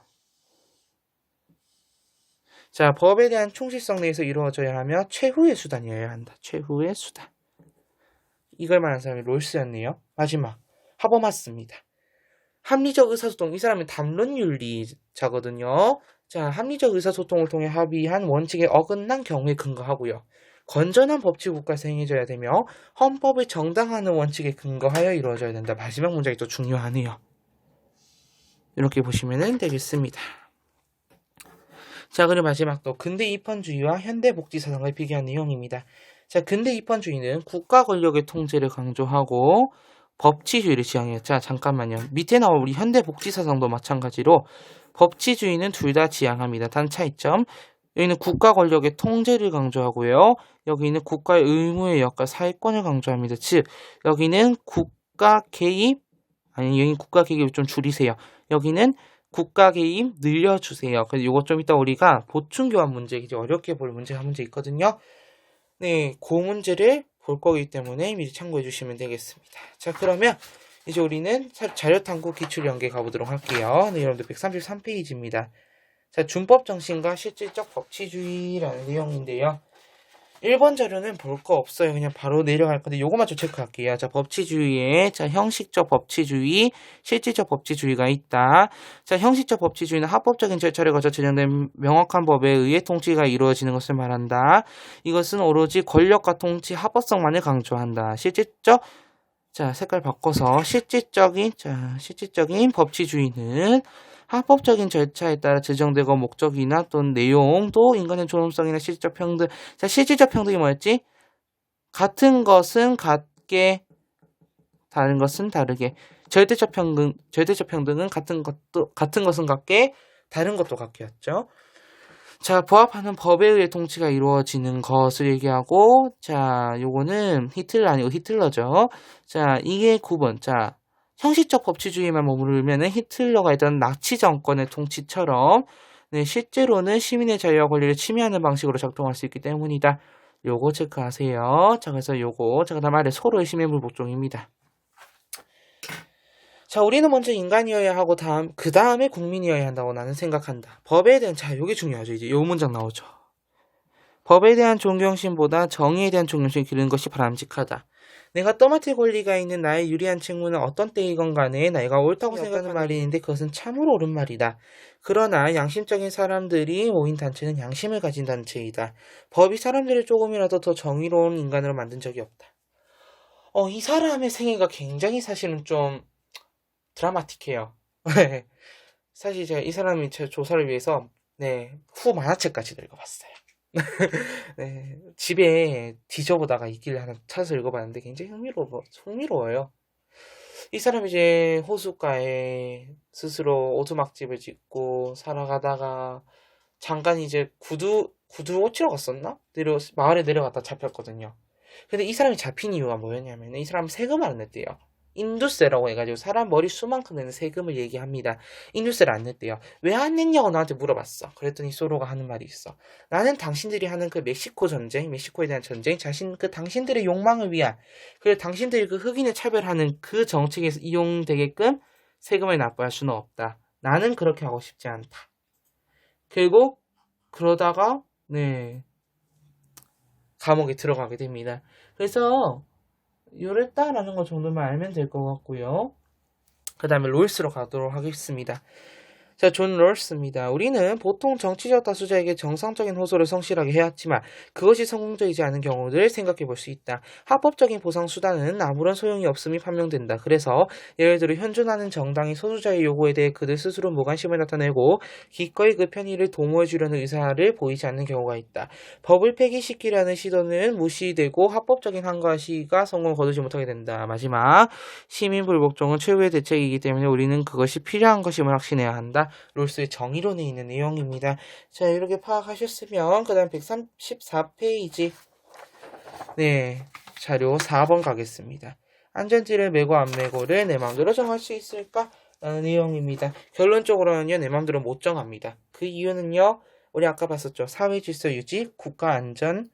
자, 법에 대한 충실성 내에서 이루어져야 하며 최후의 수단이어야 한다. 최후의 수단. 이걸 말하는 사람이 롤스였네요. 마지막, 하버마스입니다. 합리적 의사소통, 이 사람은 담론윤리자거든요. 자, 합리적 의사소통을 통해 합의한 원칙에 어긋난 경우에 근거하고요. 건전한 법치국가에서 행해져야 되며 헌법을 정당화하는 원칙에 근거하여 이루어져야 된다. 마지막 문장이 또 중요하네요. 이렇게 보시면 되겠습니다. 자, 그리고 마지막 또 근대 입헌주의와 현대 복지사상을 비교한 내용입니다. 자, 근대 입헌주의는 국가 권력의 통제를 강조하고 법치주의를 지향해요. 자, 잠깐만요. 밑에 나온 우리 현대 복지사상도 마찬가지로 법치주의는 둘 다 지향합니다. 단 차이점. 여기는 국가 권력의 통제를 강조하고요. 여기는 국가의 의무의 역할, 사회권을 강조합니다. 즉, 여기는 국가 개입, 아니, 여기 국가 개입을 좀 줄이세요. 여기는 국가 개입 늘려주세요. 그래서 이것 좀 이따 우리가 보충 교환 문제, 이제 어렵게 볼 문제 한 문제 있거든요. 네, 그 문제를 볼 거기 때문에 미리 참고해 주시면 되겠습니다. 자, 그러면 이제 우리는 자료탐구 기출 연계 가보도록 할게요. 네, 여러분들 133페이지입니다. 자, 준법 정신과 실질적 법치주의라는 내용인데요. 1번 자료는 볼 거 없어요. 그냥 바로 내려갈 건데 요거만 좀 체크할게요. 자, 법치주의에 자, 형식적 법치주의, 실질적 법치주의가 있다. 자, 형식적 법치주의는 합법적인 절차를 거쳐 제정된 명확한 법에 의해 통치가 이루어지는 것을 말한다. 이것은 오로지 권력과 통치 합법성만을 강조한다. 실질적 자, 색깔 바꿔서 실질적인 법치주의는 합법적인 절차에 따라 제정되고 목적이나 또는 내용도 인간의 존엄성이나 실질적 평등. 자, 실질적 평등이 뭐였지? 같은 것은 같게, 다른 것은 다르게. 절대적 평등은 같은 것은 같게, 다른 것도 같게였죠. 자, 부합하는 법에 의해 통치가 이루어지는 것을 얘기하고, 자, 요거는 히틀러 아니고 히틀러죠. 자, 이게 9번. 자, 형식적 법치주의만 머무르면은 히틀러가 있던 나치 정권의 통치처럼, 네, 실제로는 시민의 자유와 권리를 침해하는 방식으로 작동할 수 있기 때문이다. 요거 체크하세요. 자, 그래서 요거, 자, 그다음 아래 서로의 심해물 복종입니다. 자, 우리는 먼저 인간이어야 하고 그 다음에 국민이어야 한다고 나는 생각한다. 법에 대한, 자, 요게 중요하죠. 이제 요 문장 나오죠. 법에 대한 존경심보다 정의에 대한 존경심을 기르는 것이 바람직하다. 내가 떠맡을 권리가 있는 나의 유리한 책무는 어떤 때이건 간에 내가 옳다고 생각하는 말이 있는데 그것은 참으로 옳은 말이다. 그러나 양심적인 사람들이 모인 단체는 양심을 가진 단체이다. 법이 사람들을 조금이라도 더 정의로운 인간으로 만든 적이 없다. 이 사람의 생애가 굉장히 사실은 좀 드라마틱해요. 사실 제가 이 사람이 제 조사를 위해서 후 만화책까지 읽어봤어요. 네, 집에 뒤져보다가 있길래 하나 찾아서 읽어봤는데 굉장히 흥미로워요. 이 사람이 이제 호숫가에 스스로 오두막집을 짓고 살아가다가 잠깐 이제 구두 고치러 갔었나? 마을에 내려갔다 잡혔거든요. 근데 이 사람이 잡힌 이유가 뭐였냐면 이 사람 세금을 안 냈대요. 인두세라고 해가지고 사람 머리 수만큼 내는 세금을 얘기합니다. 인두세를 안 냈대요. 왜 안 냈냐고 나한테 물어봤어. 그랬더니 소로가 하는 말이 있어. 나는 당신들이 하는 그 멕시코에 대한 전쟁, 당신들의 욕망을 위한, 그리고 당신들이 그 흑인을 차별하는 그 정책에서 이용되게끔 세금을 납부할 수는 없다. 나는 그렇게 하고 싶지 않다. 결국 그러다가 감옥에 들어가게 됩니다. 그래서 요랬다라는 거 정도만 알면 될 것 같고요. 그 다음에 롤스로 가도록 하겠습니다. 자, 존 롤스입니다. 우리는 보통 정치적 다수자에게 정상적인 호소를 성실하게 해왔지만 그것이 성공적이지 않은 경우를 생각해 볼 수 있다. 합법적인 보상 수단은 아무런 소용이 없음이 판명된다. 그래서 예를 들어 현존하는 정당이 소수자의 요구에 대해 그들 스스로 무관심을 나타내고 기꺼이 그 편의를 도모해 주려는 의사를 보이지 않는 경우가 있다. 법을 폐기시키려는 시도는 무시되고 합법적인 한과 시가 성공을 거두지 못하게 된다. 마지막, 시민 불복종은 최후의 대책이기 때문에 우리는 그것이 필요한 것임을 확신해야 한다. 롤스의 정의론에 있는 내용입니다. 자, 이렇게 파악하셨으면 그 다음 134페이지 네, 자료 4번 가겠습니다. 안전띠를 매고 안 매고를 내 마음대로 정할 수 있을까? 라는 내용입니다. 결론적으로는요, 내 마음대로 못 정합니다. 그 이유는요, 우리 아까 봤었죠. 사회질서 유지, 국가안전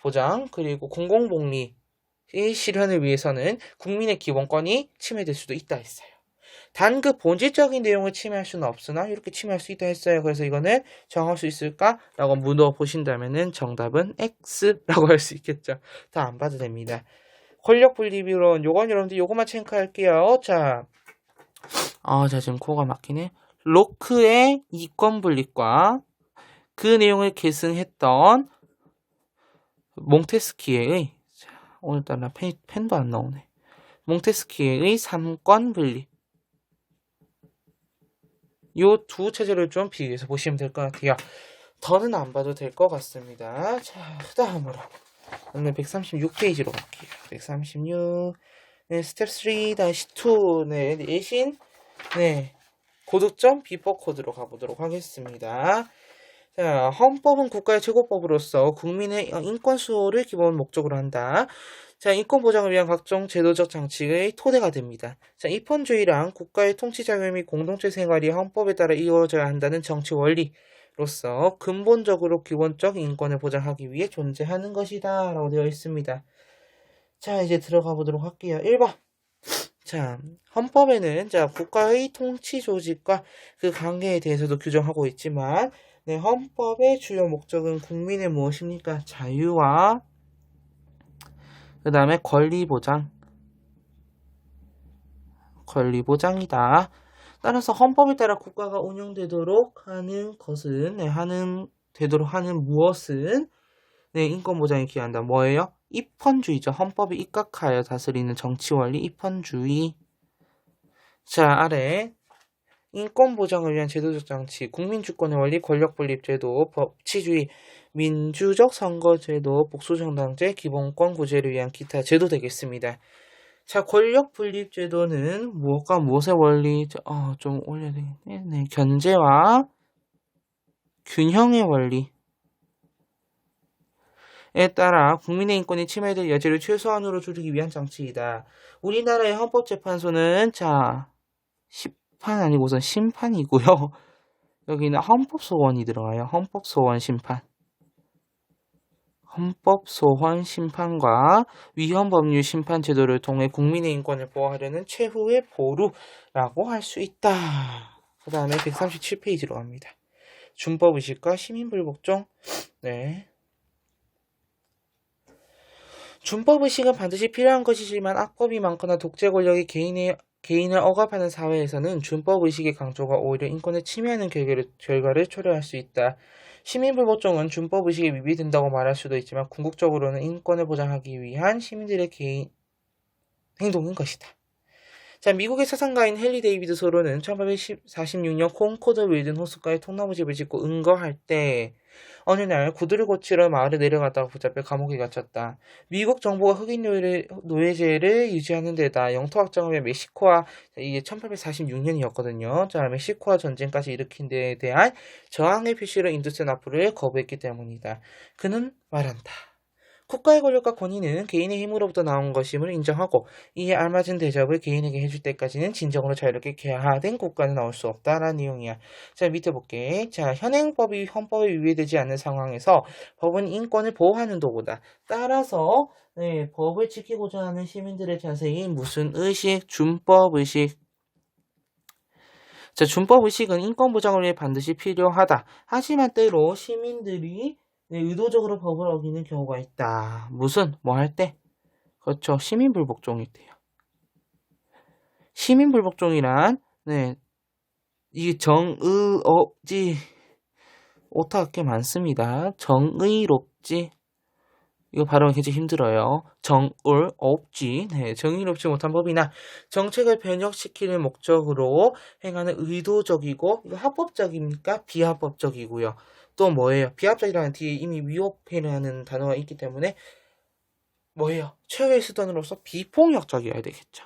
보장, 그리고 공공복리의 실현을 위해서는 국민의 기본권이 침해될 수도 있다 했어요. 단 그 본질적인 내용을 침해할 수는 없으나 이렇게 침해할 수 있다 했어요. 그래서 이거는 정할 수 있을까? 라고 물어보신다면은 정답은 X라고 할 수 있겠죠. 다 안 봐도 됩니다. 권력 분립이론 요건 여러분들 요거만 체크할게요. 자, 지금 코가 막히네. 로크의 이권 분립과 그 내용을 계승했던 몽테스키에의 오늘따라 펜도 안 나오네. 몽테스키에의 삼권 분립. 요 두 체제를 좀 비교해서 보시면 될 것 같아요. 더는 안 봐도 될 것 같습니다. 자, 그 다음으로 오늘 136페이지로 갈게요. 136 네, 스텝 3-2 네, 내신 고득점 비법 코드로 가보도록 하겠습니다. 자, 헌법은 국가의 최고법으로서 국민의 인권 수호를 기본 목적으로 한다. 자, 인권 보장을 위한 각종 제도적 장치의 토대가 됩니다. 자, 입헌주의란 국가의 통치 자유 및 공동체 생활이 헌법에 따라 이루어져야 한다는 정치 원리로서 근본적으로 기본적 인권을 보장하기 위해 존재하는 것이다. 라고 되어 있습니다. 자, 이제 들어가 보도록 할게요. 1번. 자, 헌법에는 국가의 통치 조직과 그 관계에 대해서도 규정하고 있지만 헌법의 주요 목적은 국민의 무엇입니까? 자유와 그 다음에 권리 보장이다. 따라서 헌법에 따라 국가가 운영되도록 하는 것은 되도록 하는 무엇은 인권 보장에 기한다. 뭐예요? 입헌주의죠. 헌법에 입각하여 다스리는 정치 원리 입헌주의. 자, 아래 인권 보장을 위한 제도적 장치, 국민주권의 원리, 권력분립제도, 법치주의, 민주적 선거제도, 복수정당제, 기본권 구제를 위한 기타 제도 되겠습니다. 자, 권력분립제도는 무엇과 무엇의 원리, 좀 올려야 되겠네. 네, 견제와 균형의 원리에 따라 국민의 인권이 침해될 여지를 최소한으로 줄이기 위한 장치이다. 우리나라의 헌법재판소는 판 아니고선 심판이고요. 여기는 헌법소원이 들어가요. 헌법소원 심판과 위헌법률 심판 제도를 통해 국민의 인권을 보호하려는 최후의 보루라고 할 수 있다. 그 다음에 137페이지로 갑니다. 준법의식과 시민불복종. 네. 준법의식은 반드시 필요한 것이지만 악법이 많거나 독재 권력이 개인을 억압하는 사회에서는 준법의식의 강조가 오히려 인권을 침해하는 결과를 초래할 수 있다. 시민불복종은 준법의식에 위배된다고 말할 수도 있지만 궁극적으로는 인권을 보장하기 위한 시민들의 개인 행동인 것이다. 자, 미국의 사상가인 헨리 데이비드 소로는 1846년 콩코드 윌든 호수가에 통나무집을 짓고 은거할 때 어느 날 구두를 고치러 마을에 내려갔다가 붙잡혀 감옥에 갇혔다. 미국 정부가 흑인 노예제를 유지하는 데다 영토 확장을 위해 멕시코와 이게 1846년이었거든요. 자, 멕시코와 전쟁까지 일으킨 데에 대한 저항의 표시로 인두스 납부를 거부했기 때문이다. 그는 말한다. 국가의 권력과 권위는 개인의 힘으로부터 나온 것임을 인정하고 이에 알맞은 대접을 개인에게 해줄 때까지는 진정으로 자유롭게 개화된 국가는 나올 수 없다라는 내용이야. 자, 밑에 볼게. 자, 현행법이 헌법에 위배되지 않는 상황에서 법은 인권을 보호하는 도구다. 따라서 법을 지키고자 하는 시민들의 자세인 무슨 의식? 준법의식. 자, 준법의식은 인권 보장을 위해 반드시 필요하다. 하지만 때로 시민들이 의도적으로 법을 어기는 경우가 있다. 무슨? 뭐 할 때? 그렇죠. 시민불복종일 때요. 시민불복종이란 이게 정의롭지. 오타가 꽤 많습니다. 정의롭지. 이거 발음이 굉장히 힘들어요. 정의롭지. 네, 정의롭지 못한 법이나 정책을 변혁시키는 목적으로 행하는 의도적이고, 이거 합법적입니까? 비합법적이고요. 또 뭐예요? 비합적이라는 뒤에 이미 위법이라는 단어가 있기 때문에 뭐예요? 최후의 수단으로서 비폭력적이어야 되겠죠.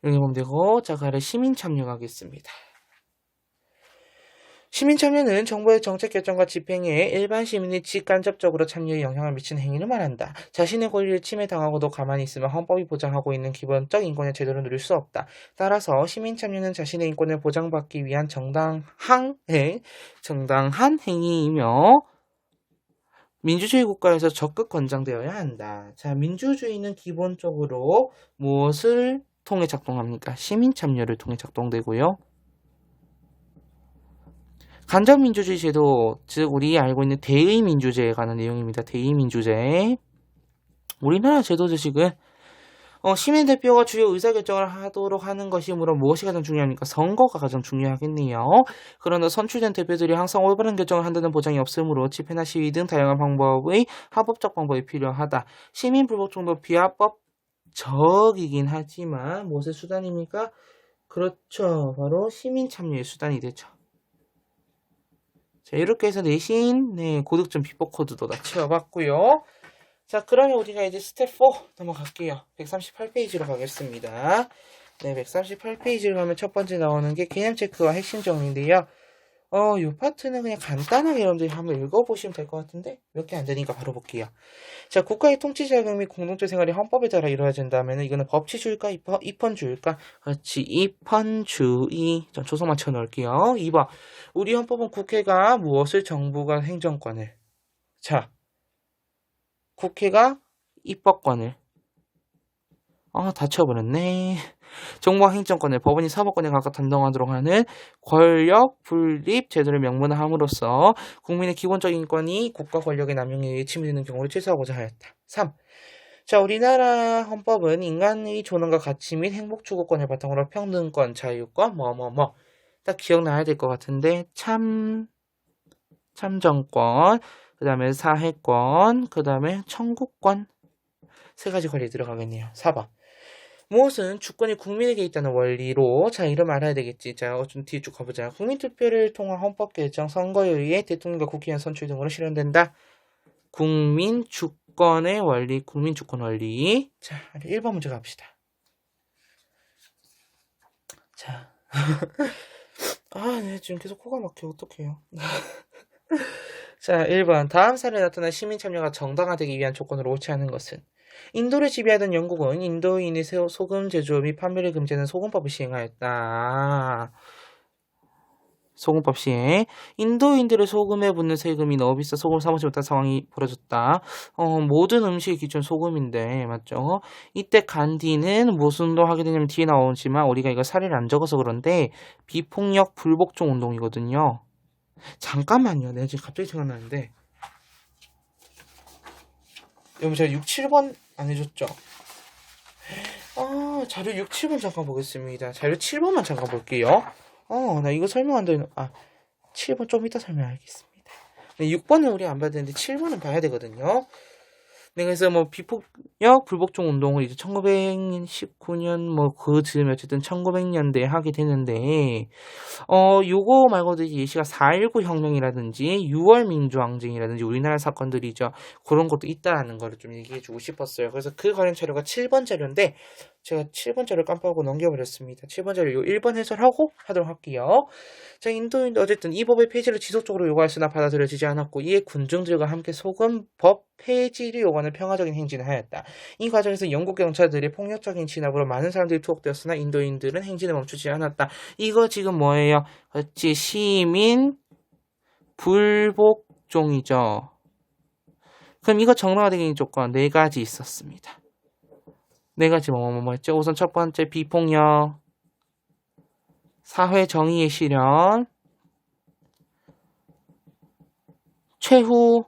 이렇게 보면 되고, 자, 가래 시민 참여하겠습니다. 시민 참여는 정부의 정책 결정과 집행에 일반 시민이 직간접적으로 참여에 영향을 미치는 행위를 말한다. 자신의 권리를 침해당하고도 가만히 있으면 헌법이 보장하고 있는 기본적 인권의 제도를 누릴 수 없다. 따라서 시민 참여는 자신의 인권을 보장받기 위한 정당한 행위이며 민주주의 국가에서 적극 권장되어야 한다. 자, 민주주의는 기본적으로 무엇을 통해 작동합니까? 시민 참여를 통해 작동되고요. 간접민주주의 제도, 즉 우리 알고 있는 대의민주제에 관한 내용입니다. 대의민주제. 우리나라 제도 주식은 시민 대표가 주요 의사결정을 하도록 하는 것이므로 무엇이 가장 중요합니까? 선거가 가장 중요하겠네요. 그러나 선출된 대표들이 항상 올바른 결정을 한다는 보장이 없으므로 집회나 시위 등 다양한 방법의 합법적 방법이 필요하다. 시민 불복 정도 비합법적이긴 하지만 무엇의 수단입니까? 그렇죠. 바로 시민 참여의 수단이 되죠. 자, 이렇게 해서 내신, 고득점 비법 코드도 다 채워봤고요. 자, 그러면 우리가 이제 스텝 4 넘어갈게요. 138페이지로 가겠습니다. 네, 138페이지를 가면 첫 번째 나오는 게 개념 체크와 핵심 정리인데요. 요 파트는 그냥 간단하게 여러분들이 한번 읽어보시면 될 것 같은데 몇 개 안 되니까 바로 볼게요. 자, 국가의 통치자금 및 공동체 생활이 헌법에 따라 이루어진다면 이거는 법치주의일까 입헌주의일까? 그렇지, 입헌주의. 전 초성 맞춰 넣을게요. 2번, 우리 헌법은 국회가 무엇을 정부가 행정권을, 자, 국회가 입법권을, 다 채워버렸네. 정부와 행정권을 법원이 사법권에 각각 담당하도록 하는 권력 분립 제도를 명문화함으로써 국민의 기본적인 인권이 국가 권력의 남용에 의해 침해되는 경우를 최소화하고자 하였다. 3. 자, 우리나라 헌법은 인간의 존엄과 가치 및 행복 추구권을 바탕으로 평등권, 자유권, 딱 기억나야 될 것 같은데 참정권, 그 다음에 사회권, 그 다음에 청구권, 세 가지 권리 들어가겠네요. 4번. 무엇은 주권이 국민에게 있다는 원리로, 자, 이름 알아야 되겠지. 자, 좀 뒤에 쭉 가보자. 국민투표를 통한 헌법 개정, 선거에 의해 대통령과 국회의원 선출 등으로 실현된다. 국민 주권의 원리, 국민 주권 원리. 자, 1번 문제 갑시다. 자, 네, 지금 계속 코가 막혀. 어떡해요. 자, 1번. 다음 사례에 나타난 시민 참여가 정당화되기 위한 조건으로 옳지 않은 것은? 인도를 지배하던 영국은 인도인의 소금 제조 및 판매를 금지하는 소금법을 시행하였다. 소금법 시행. 인도인들의 소금에 붙는 세금이 너무 비싸 소금을 사먹지 못한 상황이 벌어졌다. 모든 음식의 기준 소금인데, 맞죠? 이때 간디는 무슨 운동 하게 되냐면 뒤에 나오지만 우리가 이거 사례를 안 적어서 그런데 비폭력 불복종 운동이거든요. 잠깐만요. 내가 지금 갑자기 생각나는데. 여러분 제가 6, 7번 안 해줬죠? 자료 6, 7번 잠깐 보겠습니다. 자료 7번만 잠깐 볼게요. 나 이거 설명 안 되는, 7번 좀 이따 설명하겠습니다. 네, 6번은 우리 안 봐야 되는데 7번은 봐야 되거든요. 네, 그래서 비폭력 불복종 운동을 이제 1919년 그 즈음에 어쨌든 1900년대에 하게 되는데, 요거 말고도 예시가 4.19 혁명이라든지 6월 민주항쟁이라든지 우리나라 사건들이죠. 그런 것도 있다라는 거를 좀 얘기해주고 싶었어요. 그래서 그 관련 자료가 7번 자료인데, 제가 7번 자료를 깜빡하고 넘겨버렸습니다. 7번 자료 요 1번 해설하고 하도록 할게요. 자, 인도인도 어쨌든 이 법의 폐지를 지속적으로 요구하였으나 받아들여지지 않았고, 이에 군중들과 함께 소금법 폐지를 요구하는 평화적인 행진을 하였다. 이 과정에서 영국 경찰들이 폭력적인 진압으로 많은 사람들이 투옥되었으나 인도인들은 행진을 멈추지 않았다. 이거 지금 뭐예요? 그렇지, 시민 불복종이죠. 그럼 이거 정당화되기 조건 4가지 있었습니다. 4가지 뭐였죠? 우선 첫 번째 비폭력, 사회 정의의 실현, 최후의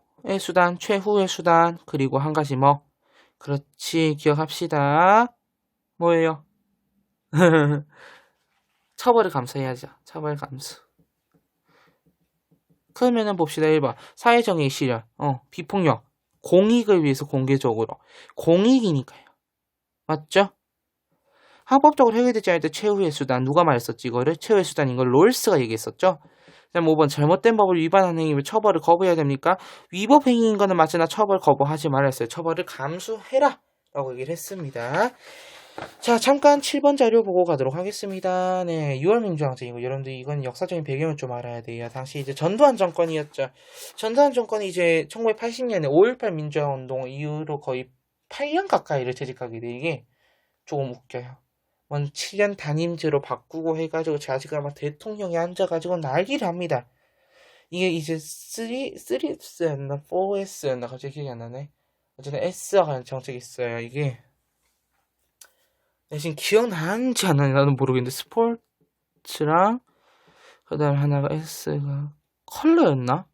수단, 그리고 한 가지 그렇지, 기억합시다. 뭐예요? 처벌을 감수해야죠. 처벌 감수. 그러면은 봅시다. 1번. 사회정의 실현. 비폭력. 공익을 위해서 공개적으로. 공익이니까요. 맞죠? 합법적으로 해결되지 않을 때 최후의 수단. 누가 말했었지 이거를? 최후의 수단인 걸 롤스가 얘기했었죠? 그다음 5번. 잘못된 법을 위반한 행위면 처벌을 거부해야 됩니까? 위법 행위인 거는 맞으나 처벌 거부하지 말았어요. 처벌을 감수해라 라고 얘기를 했습니다. 자, 잠깐 7번 자료 보고 가도록 하겠습니다. 네, 6월 민주항쟁이고, 여러분들 이건 역사적인 배경을 좀 알아야 돼요. 당시 이제 전두환 정권이었죠. 전두환 정권이 이제 1980년에 5.18 민주화운동 이후로 거의 8년 가까이를 재직하게 돼. 이게 조금 웃겨요. 7년 단임제로 바꾸고 해가지고 자지가 막 대통령이 앉아가지고 난리를 합니다. 이게 이제 3S였나 4S였나 갑자기 기억이 안 나네. 어쨌든 S와 관련 정책이 있어요. 이게 지금 기억나는지 안 나는지 나는 모르겠는데 스포츠랑 그 다음에 하나가 S가 컬러였나?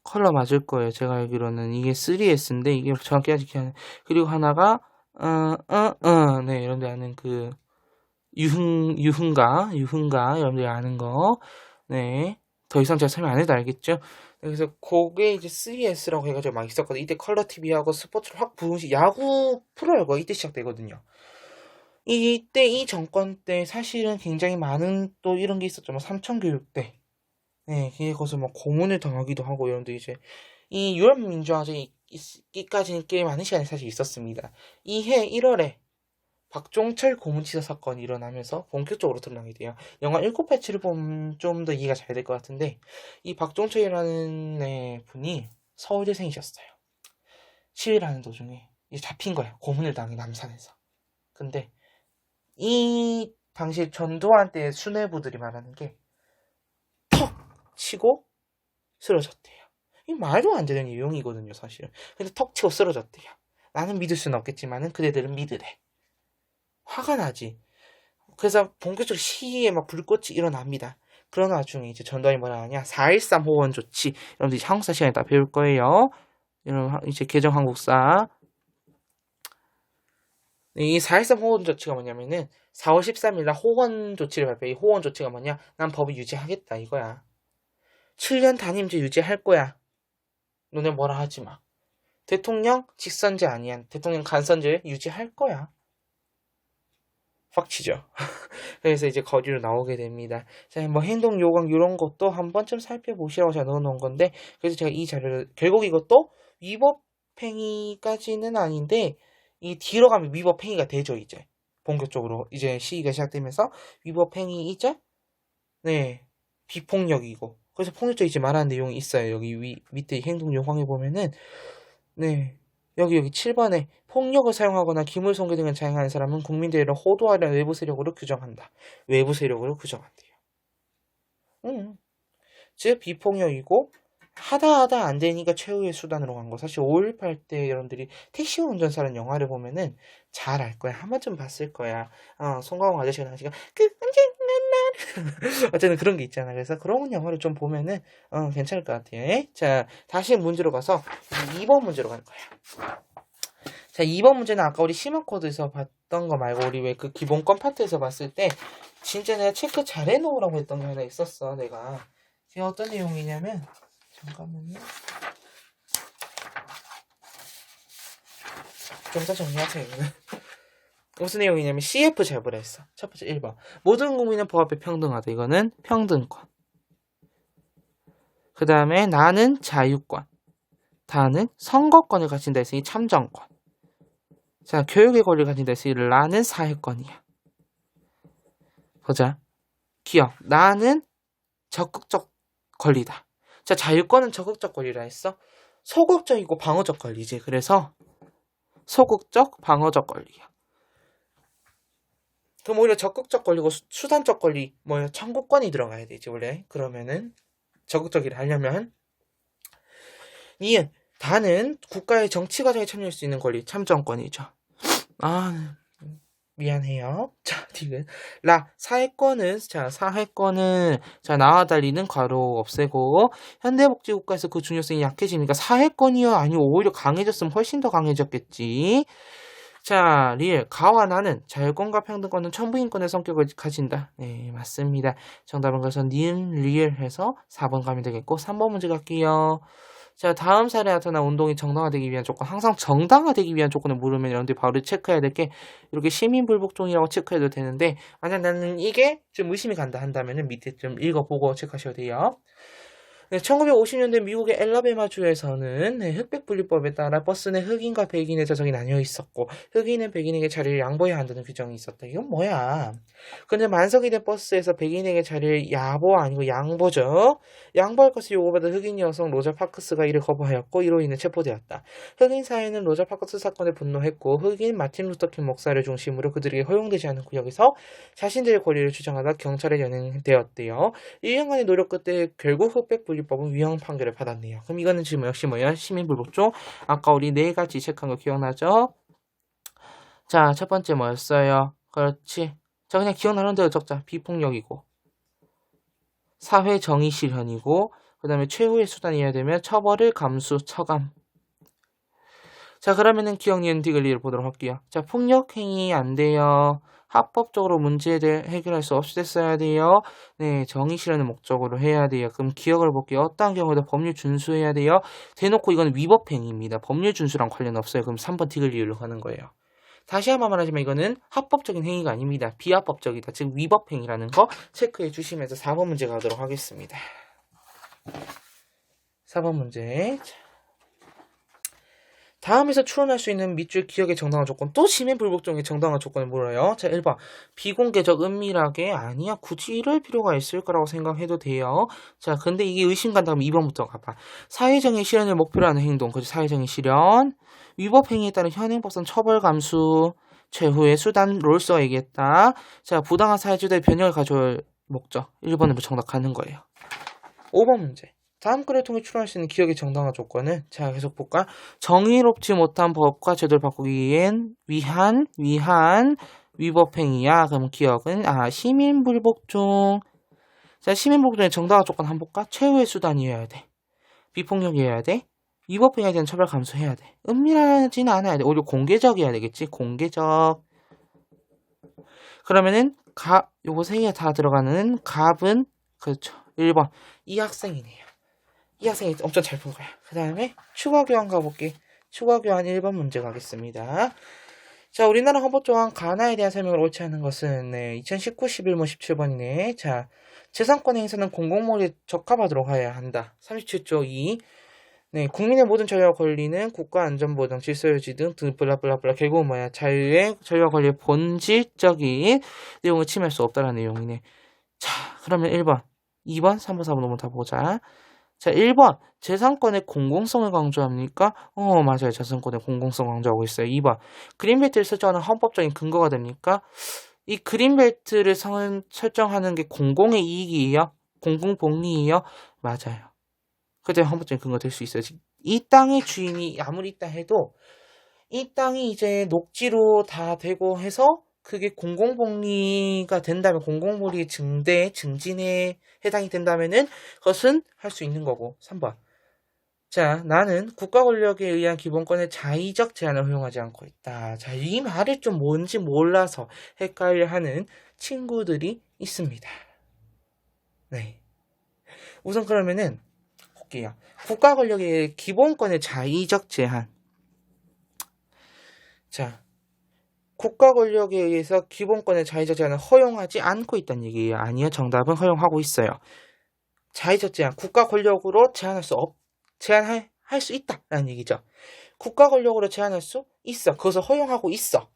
컬러 맞을 거예요. 제가 알기로는 이게 3S인데 이게 정확히 아직 기억 안 나. 그리고 하나가 네, 여러분들 아는 그 유흥가 여러분들이 아는 거. 네, 더 이상 제가 설명 안 해도 알겠죠? 그래서 그게 이제 3S라고 해가지고 막 있었거든요. 이때 컬러 TV하고 스포츠를 확 부으시 야구 프로야구가 이때 시작되거든요. 이때 이 정권 때 사실은 굉장히 많은 또 이런 게 있었죠. 뭐 삼천교육대. 네, 그것을 뭐 고문을 당하기도 하고 여러분들 이제 이 유럽 민주화쟁이 있기까지는 꽤 많은 시간이 사실 있었습니다. 이해 1월에 박종철 고문치사 사건이 일어나면서 본격적으로 드러나게 돼요. 영화 1987을 보면 좀 더 이해가 잘 될 것 같은데 이 박종철이라는 분이 서울대생이셨어요. 시위를 하는 도중에 이제 잡힌 거예요. 고문을 당해 남산에서. 근데 이 당시 전두환 때 수뇌부들이 말하는 게 턱 치고 쓰러졌대요. 이 말도 안 되는 내용이거든요, 사실은. 근데 턱 치고 쓰러졌대요. 나는 믿을 수는 없겠지만은 그대들은 믿으래. 화가 나지. 그래서 본격적으로 시위에 막 불꽃이 일어납니다. 그런 와중에 이제 전두환이 뭐라 하냐? 4.13 호원 조치. 여러분들 이제 한국사 시간에 다 배울 거예요. 여러분 이제 개정 한국사. 이 4.13 호원 조치가 뭐냐면은 4월 13일 날 호원 조치를 발표해. 이 호원 조치가 뭐냐? 난 법을 유지하겠다 이거야. 7년 단임제 유지할 거야. 너네 뭐라 하지 마. 대통령 직선제 아니야. 대통령 간선제 유지할 거야. 빡치죠. 그래서 이제 거리로 나오게 됩니다. 자, 뭐 행동 요강 이런 것도 한 번쯤 살펴보시라고 제가 넣어놓은 건데, 그래서 제가 이 자료를 결국 이것도 위법행위까지는 아닌데 이 뒤로 가면 위법행위가 되죠. 이제 본격적으로 이제 시위가 시작되면서 위법행위이자 네 비폭력이고 그래서 폭력적이지 말하는 내용이 있어요. 여기 밑에 행동 요강에 보면은 네. 여기 7번에 폭력을 사용하거나 기물 손괴 등을 자행하는 사람은 국민대회를 호도하려는 외부 세력으로 규정한다. 외부 세력으로 규정한대요. 즉 비폭력이고 하다 안 되니까 최후의 수단으로 간 거. 사실 5.18 때 여러분들이 택시 운전사라는 영화를 보면은 잘 알 거야. 한 번쯤 봤을 거야. 송강호 아저씨가 나오니까 어쨌든 그런 게 있잖아. 그래서 그런 영화를 좀 보면은 괜찮을 것 같아요. 자, 다시 문제로 가서 2번 문제로 갈 거야. 자, 2번 문제는 아까 우리 심화 코드에서 봤던 거 말고 우리 왜 그 기본권 파트에서 봤을 때 진짜 내가 체크 잘 해놓으라고 했던 게 하나 있었어. 내가 이게 어떤 내용이냐면 잠깐만요. 좀 더 정리하세요. 무슨 내용이냐면 CF 제보를 했어. 첫 번째 1번. 모든 국민은 법 앞에 평등하다. 이거는 평등권. 그 다음에 나는 자유권. 다는 선거권을 가진다 했으니 참정권. 자, 교육의 권리를 가진다 했으니 나는 사회권이야. 보자. 기억. 나는 적극적 권리다. 자, 자유권은 적극적 권리라 했어. 소극적이고 방어적 권리지. 그래서 소극적, 방어적 권리야. 그럼 오히려 적극적 권리고 수단적 권리, 청구권이 들어가야 되지, 원래. 그러면은, 적극적이라 하려면. 니은, 다는 국가의 정치 과정에 참여할 수 있는 권리, 참정권이죠. 미안해요. 자, 디귿. 사회권은, 나와 달리는 괄호 없애고, 현대복지국가에서 그 중요성이 약해지니까 사회권이요? 아니면 오히려 강해졌으면 훨씬 더 강해졌겠지. 자, 리을. 가와 나는 자율권과 평등권은 천부인권의 성격을 가진다. 네, 맞습니다. 정답은 그래서 니은, 리을 해서 4번 가면 되겠고 3번 문제 갈게요. 자, 다음 사례에 나타난 운동이 정당화되기 위한 조건. 항상 정당화되기 위한 조건을 물으면 여러분들이 바로 체크해야 될 게 이렇게 시민불복종이라고 체크해도 되는데 만약 나는 이게 좀 의심이 간다 한다면 밑에 좀 읽어보고 체크하셔도 돼요. 네, 1950년대 미국의 엘라베마주에서는 흑백분리법에 따라 버스 내 흑인과 백인의 좌석이 나뉘어 있었고 흑인은 백인에게 자리를 양보해야 한다는 규정이 있었다. 이건 뭐야? 근데 만석이 된 버스에서 백인에게 자리를 야보 아니고 양보죠. 양보할 것을 요구받은 흑인 여성 로자 파크스가 이를 거부하였고 이로 인해 체포되었다. 흑인 사회는 로자 파크스 사건에 분노했고 흑인 마틴 루터킹 목사를 중심으로 그들에게 허용되지 않은 구역에서 자신들의 권리를 주장하다 경찰에 연행되었대요. 1년간의 노력 끝에 결국 흑백분리법은 위헌 판결을 받았네요. 그럼 이거는 지금 역시 뭐야? 시민불복종. 아까 우리 4가지 체크한 거 기억나죠? 자, 첫 번째 뭐였어요? 그렇지. 자, 그냥 기억나는 대로 적자. 비폭력이고 사회 정의 실현이고 그 다음에 최후의 수단이어야 되면 처벌을 감수, 처감. 자, 그러면은 기억, 니은, 디귿리를 보도록 할게요. 자, 폭력 행위 안 돼요. 합법적으로 문제에 대해 해결할 수 없이 됐어야 돼요. 네, 정의 실현을 목적으로 해야 돼요. 그럼 기억을 볼게요. 어떠한 경우에도 법률 준수해야 돼요. 대놓고 이건 위법 행위입니다. 법률 준수랑 관련 없어요. 그럼 3번 디귿리로 하는 거예요. 다시 한번 말하지만 이거는 합법적인 행위가 아닙니다. 비합법적이다. 즉 위법 행위라는 거 체크해 주시면서 4번 문제 가도록 하겠습니다. 4번 문제. 다음에서 추론할 수 있는 밑줄 기억의 정당화 조건. 또 시민불복종의 정당화 조건을 물어요. 자, 1번. 비공개적 은밀하게. 아니야. 굳이 이럴 필요가 있을 거라고 생각해도 돼요. 자, 근데 이게 의심 간다면 2번부터 가봐. 사회정의 실현을 목표로 하는 행동. 그죠? 사회정의 실현. 위법 행위에 따른 현행법상 처벌 감수. 최후의 수단으로서 얘기했다. 자, 부당한 사회주도의 변형을 가져올 목적. 1번으로 정답하는 거예요. 5번 문제. 다음 글을 통해 추론할 수 있는 기억의 정당화 조건은 자 계속 볼까? 정의롭지 못한 법과 제도를 바꾸기 위한 위법행위야. 그럼 기억은 시민불복종. 자, 시민불복종의 정당화 조건 한번 볼까? 최후의 수단이어야 돼. 비폭력이어야 돼. 위법행위에 대한 처벌 감수해야 돼. 은밀하지는 않아야 돼. 오히려 공개적이어야 되겠지. 공개적. 그러면은 요거 세 개 다 들어가는 갑은 그렇죠. 1번 이 학생이네요. 이 학생이 엄청 잘 푼 거야. 그 다음에 추가교환 가볼게. 추가교환 1번 문제 가겠습니다. 자, 우리나라 헌법 조항 가나에 대한 설명을 옳지 않은 것은 2019 11문 17번이네. 자, 재산권 행사는 공공모에 적합하도록 해야 한다. 37조 2. 네, 국민의 모든 자유와 권리는 국가 안전보장, 질서유지 등 블라블라블라 결국은 뭐야? 자유의 자유와 권리의 본질적인 내용을 침해할 수 없다라는 내용이네. 자, 그러면 1번, 2번, 3번, 4번, 5번 다 보자. 자, 1번. 재산권의 공공성을 강조합니까? 맞아요. 재산권의 공공성을 강조하고 있어요. 2번. 그린벨트를 설정하는 헌법적인 근거가 됩니까? 이 그린벨트를 설정하는 게 공공의 이익이에요? 공공복리예요? 맞아요. 그때 헌법적인 근거가 될 수 있어요. 이 땅의 주인이 아무리 있다 해도 이 땅이 이제 녹지로 다 되고 해서 그게 공공복리가 된다면 공공복리 증진에 해당이 된다면은 그것은 할 수 있는 거고. 3번. 자, 나는 국가 권력에 의한 기본권의 자의적 제한을 허용하지 않고 있다. 자, 이 말이 좀 뭔지 몰라서 헷갈려하는 친구들이 있습니다. 네. 우선 그러면은 볼게요. 국가 권력의 기본권의 자의적 제한. 자, 국가 권력에 의해서 기본권의 자의적 제한을 허용하지 않고 있다는 얘기예요. 아니요. 정답은 허용하고 있어요. 자의적 제한, 국가 권력으로 제한할 수 있다라는 얘기죠. 국가 권력으로 제한할 수 있어. 그것을 허용하고 있어.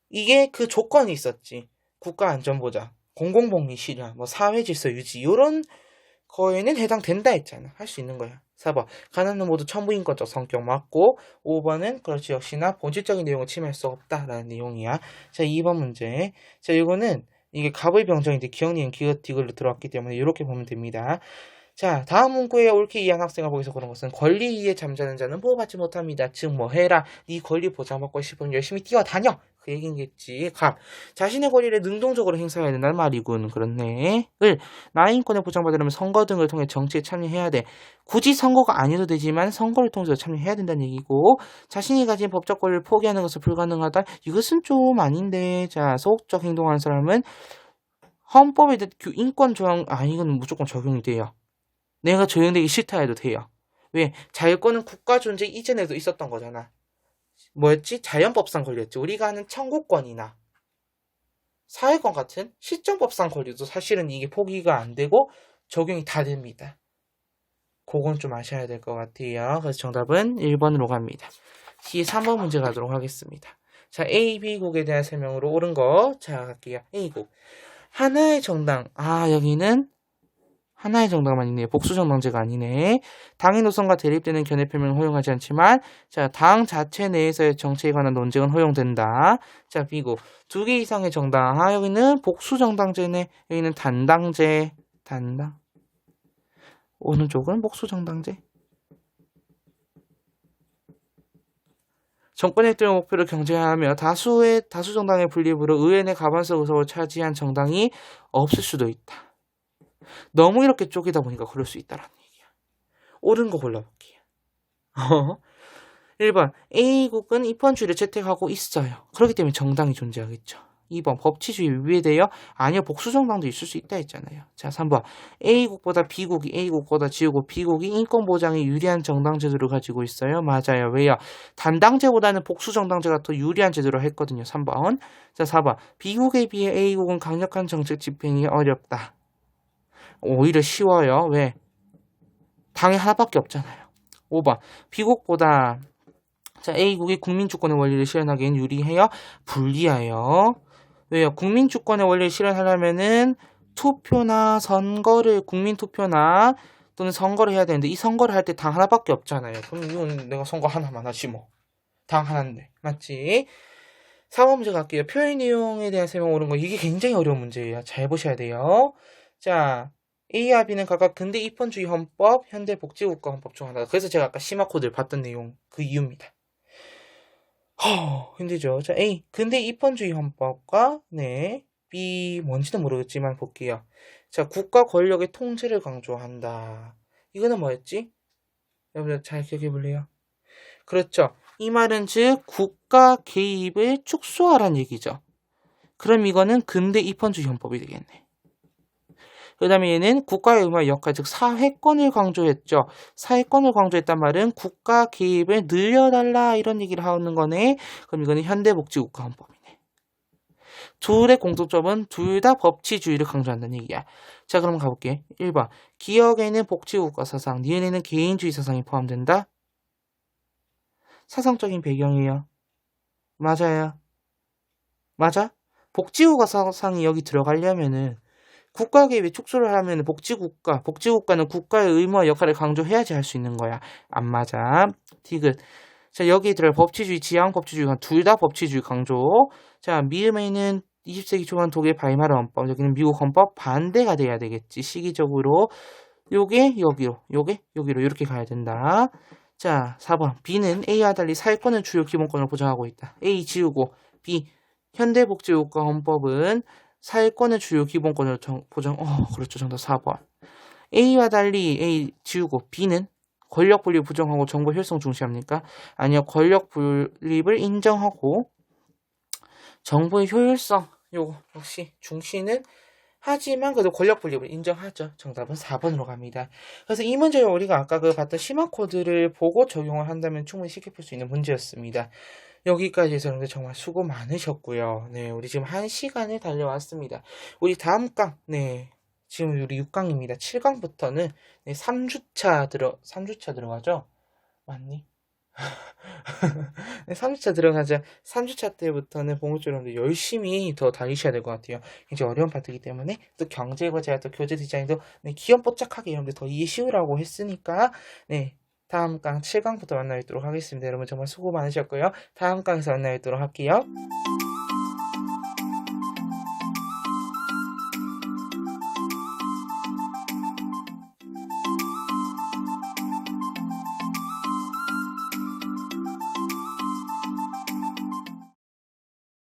이게 그 조건이 있었지. 국가 안전보장, 공공복리 실현, 사회질서 유지 이런 거에는 해당된다 했잖아. 할 수 있는 거야. 4번. 가난은 모두 천부인권적 성격 맞고 5번은 그렇지 역시나 본질적인 내용을 침해할 수 없다라는 내용이야. 자, 2번 문제. 자, 이거는 이게 갑의 병정인데 기억니은 기읒 디귿로 들어왔기 때문에 이렇게 보면 됩니다. 자, 다음 문구에 옳게 이해한 학생을 보기서 그런 것은 권리 위에 잠자는 자는 보호받지 못합니다. 즉 해라. 네 권리 보장받고 싶으면 열심히 뛰어다녀. 그 얘기겠지. 갑. 자신의 권리를 능동적으로 행사해야 된다는 말이군. 그렇네. 을. 나의 인권을 보장받으려면 선거 등을 통해 정치에 참여해야 돼. 굳이 선거가 아니어도 되지만 선거를 통해서 참여해야 된다는 얘기고, 자신이 가진 법적 권리를 포기하는 것은 불가능하다. 이것은 좀 아닌데. 자, 소극적 행동하는 사람은 헌법에 대한 인권 조항, 이건 무조건 적용이 돼요. 내가 적용되기 싫다 해도 돼요. 왜? 자유권은 국가 존재 이전에도 있었던 거잖아. 뭐였지? 자연법상 권리였지. 우리가 하는 청구권이나 사회권 같은 실정법상 권리도 사실은 이게 포기가 안 되고 적용이 다 됩니다. 그건 좀 아셔야 될 것 같아요. 그래서 정답은 1번으로 갑니다. 뒤에 3번 문제 가도록 하겠습니다. 자, A, B국에 대한 설명으로 옳은 거. 자, 갈게요. A국. 하나의 정당. 여기는 하나의 정당만 있네요. 복수정당제가 아니네. 당의 노선과 대립되는 견해 표명은 허용하지 않지만, 자, 당 자체 내에서의 정책에 관한 논쟁은 허용된다. 자, B국. 2개 이상의 정당. 여기는 복수정당제네. 여기는 단당제. 단당. 어느 쪽은 복수정당제? 정권의 획득 목표를 경쟁하며 다수 정당의 분립으로 의회 내 과반수 의석을 차지한 정당이 없을 수도 있다. 너무 이렇게 쪼개다 보니까 그럴 수 있다라는 얘기야. 옳은 거 골라볼게요. 1번. A국은 입헌주의를 채택하고 있어요. 그렇기 때문에 정당이 존재하겠죠. 2번. 법치주의 위배되어? 아니요. 복수정당도 있을 수 있다 했잖아요. 자, 3번. A국보다 B국이 A국보다 지우고 B국이 인권보장에 유리한 정당 제도를 가지고 있어요. 맞아요. 왜요? 단당제보다는 복수정당제가 더 유리한 제도를 했거든요. 3번. 자, 4번. B국에 비해 A국은 강력한 정책 집행이 어렵다. 오히려 쉬워요. 왜? 당이 하나밖에 없잖아요. 5번. B국보다 A국이 국민주권의 원리를 실현하기엔 유리해요? 불리해요. 왜요? 국민주권의 원리를 실현하려면은 투표나 선거를 국민투표나 또는 선거를 해야 되는데 이 선거를 할 때 당 하나밖에 없잖아요. 그럼 이건 내가 선거 하나만 하지 뭐. 당 하나인데. 맞지? 4번 문제 갈게요. 표현 내용에 대한 설명 옳은 거. 이게 굉장히 어려운 문제예요. 잘 보셔야 돼요. 자, A와 B는 각각 근대 입헌주의 헌법, 현대 복지국가 헌법 중 하나다. 그래서 제가 아까 심화 코드를 봤던 내용 그 이유입니다. 힘들죠. 자, A. 근대 입헌주의 헌법과, B. 뭔지는 모르겠지만 볼게요. 자, 국가 권력의 통제를 강조한다. 이거는 뭐였지? 여러분들 잘 기억해 볼래요? 그렇죠. 이 말은 즉, 국가 개입을 축소하라는 얘기죠. 그럼 이거는 근대 입헌주의 헌법이 되겠네. 그 다음에 얘는 국가의 의무와 역할, 즉 사회권을 강조했죠. 사회권을 강조했단 말은 국가 개입을 늘려달라 이런 얘기를 하는 거네. 그럼 이거는 현대복지국가 헌법이네. 둘의 공통점은 둘 다 법치주의를 강조한다는 얘기야. 자, 그럼 가볼게. 1번. 기억에는 복지국가 사상, 니은에는 개인주의 사상이 포함된다. 사상적인 배경이에요. 맞아요. 맞아? 복지국가 사상이 여기 들어가려면은 국가 개입에 축소를 하면 복지국가는 국가의 의무와 역할을 강조해야지 할 수 있는 거야. 안 맞아. 디귿. 자, 여기에 들어갈 법치주의, 지향법치주의, 둘 다 법치주의 강조. 자, 미음에는 20세기 초반 독일 바이마르 헌법, 여기는 미국 헌법 반대가 돼야 되겠지. 시기적으로. 요게 여기로, 여기로 이렇게 가야 된다. 자, 4번. B는 A와 달리 사회권은 주요 기본권을 보장하고 있다. A 지우고 B. 현대복지국가 헌법은 사회권의 주요 기본권을 보장, 그렇죠. 정답 4번. A와 달리 A 지우고 B는 권력 분립 부정하고 정보 효율성 중시합니까? 아니요. 권력 분립을 인정하고 정보의 효율성, 요거 역시 중시는 하지만 그래도 권력 분립을 인정하죠. 정답은 4번으로 갑니다. 그래서 이 문제를 우리가 아까 봤던 심화 코드를 보고 적용을 한다면 충분히 쉽게 풀 수 있는 문제였습니다. 여기까지 해서 여러분들 정말 수고 많으셨고요. 네, 우리 지금 1시간을 달려왔습니다. 우리 다음 강, 지금 우리 6강입니다. 7강부터는 3주차 들어가죠? 맞니? 3주차 들어가자. 3주차 때부터는 본격적으로 여러분들 열심히 더 달리셔야 될 것 같아요. 굉장히 어려운 파트이기 때문에 또 경제고 제가 또 교재 디자인도 귀염뽀짝하게 여러분들 더 이해 쉬우라고 했으니까 다음 강 7강부터 만나 뵙도록 하겠습니다. 여러분 정말 수고 많으셨고요. 다음 강에서 만나 뵙도록 할게요.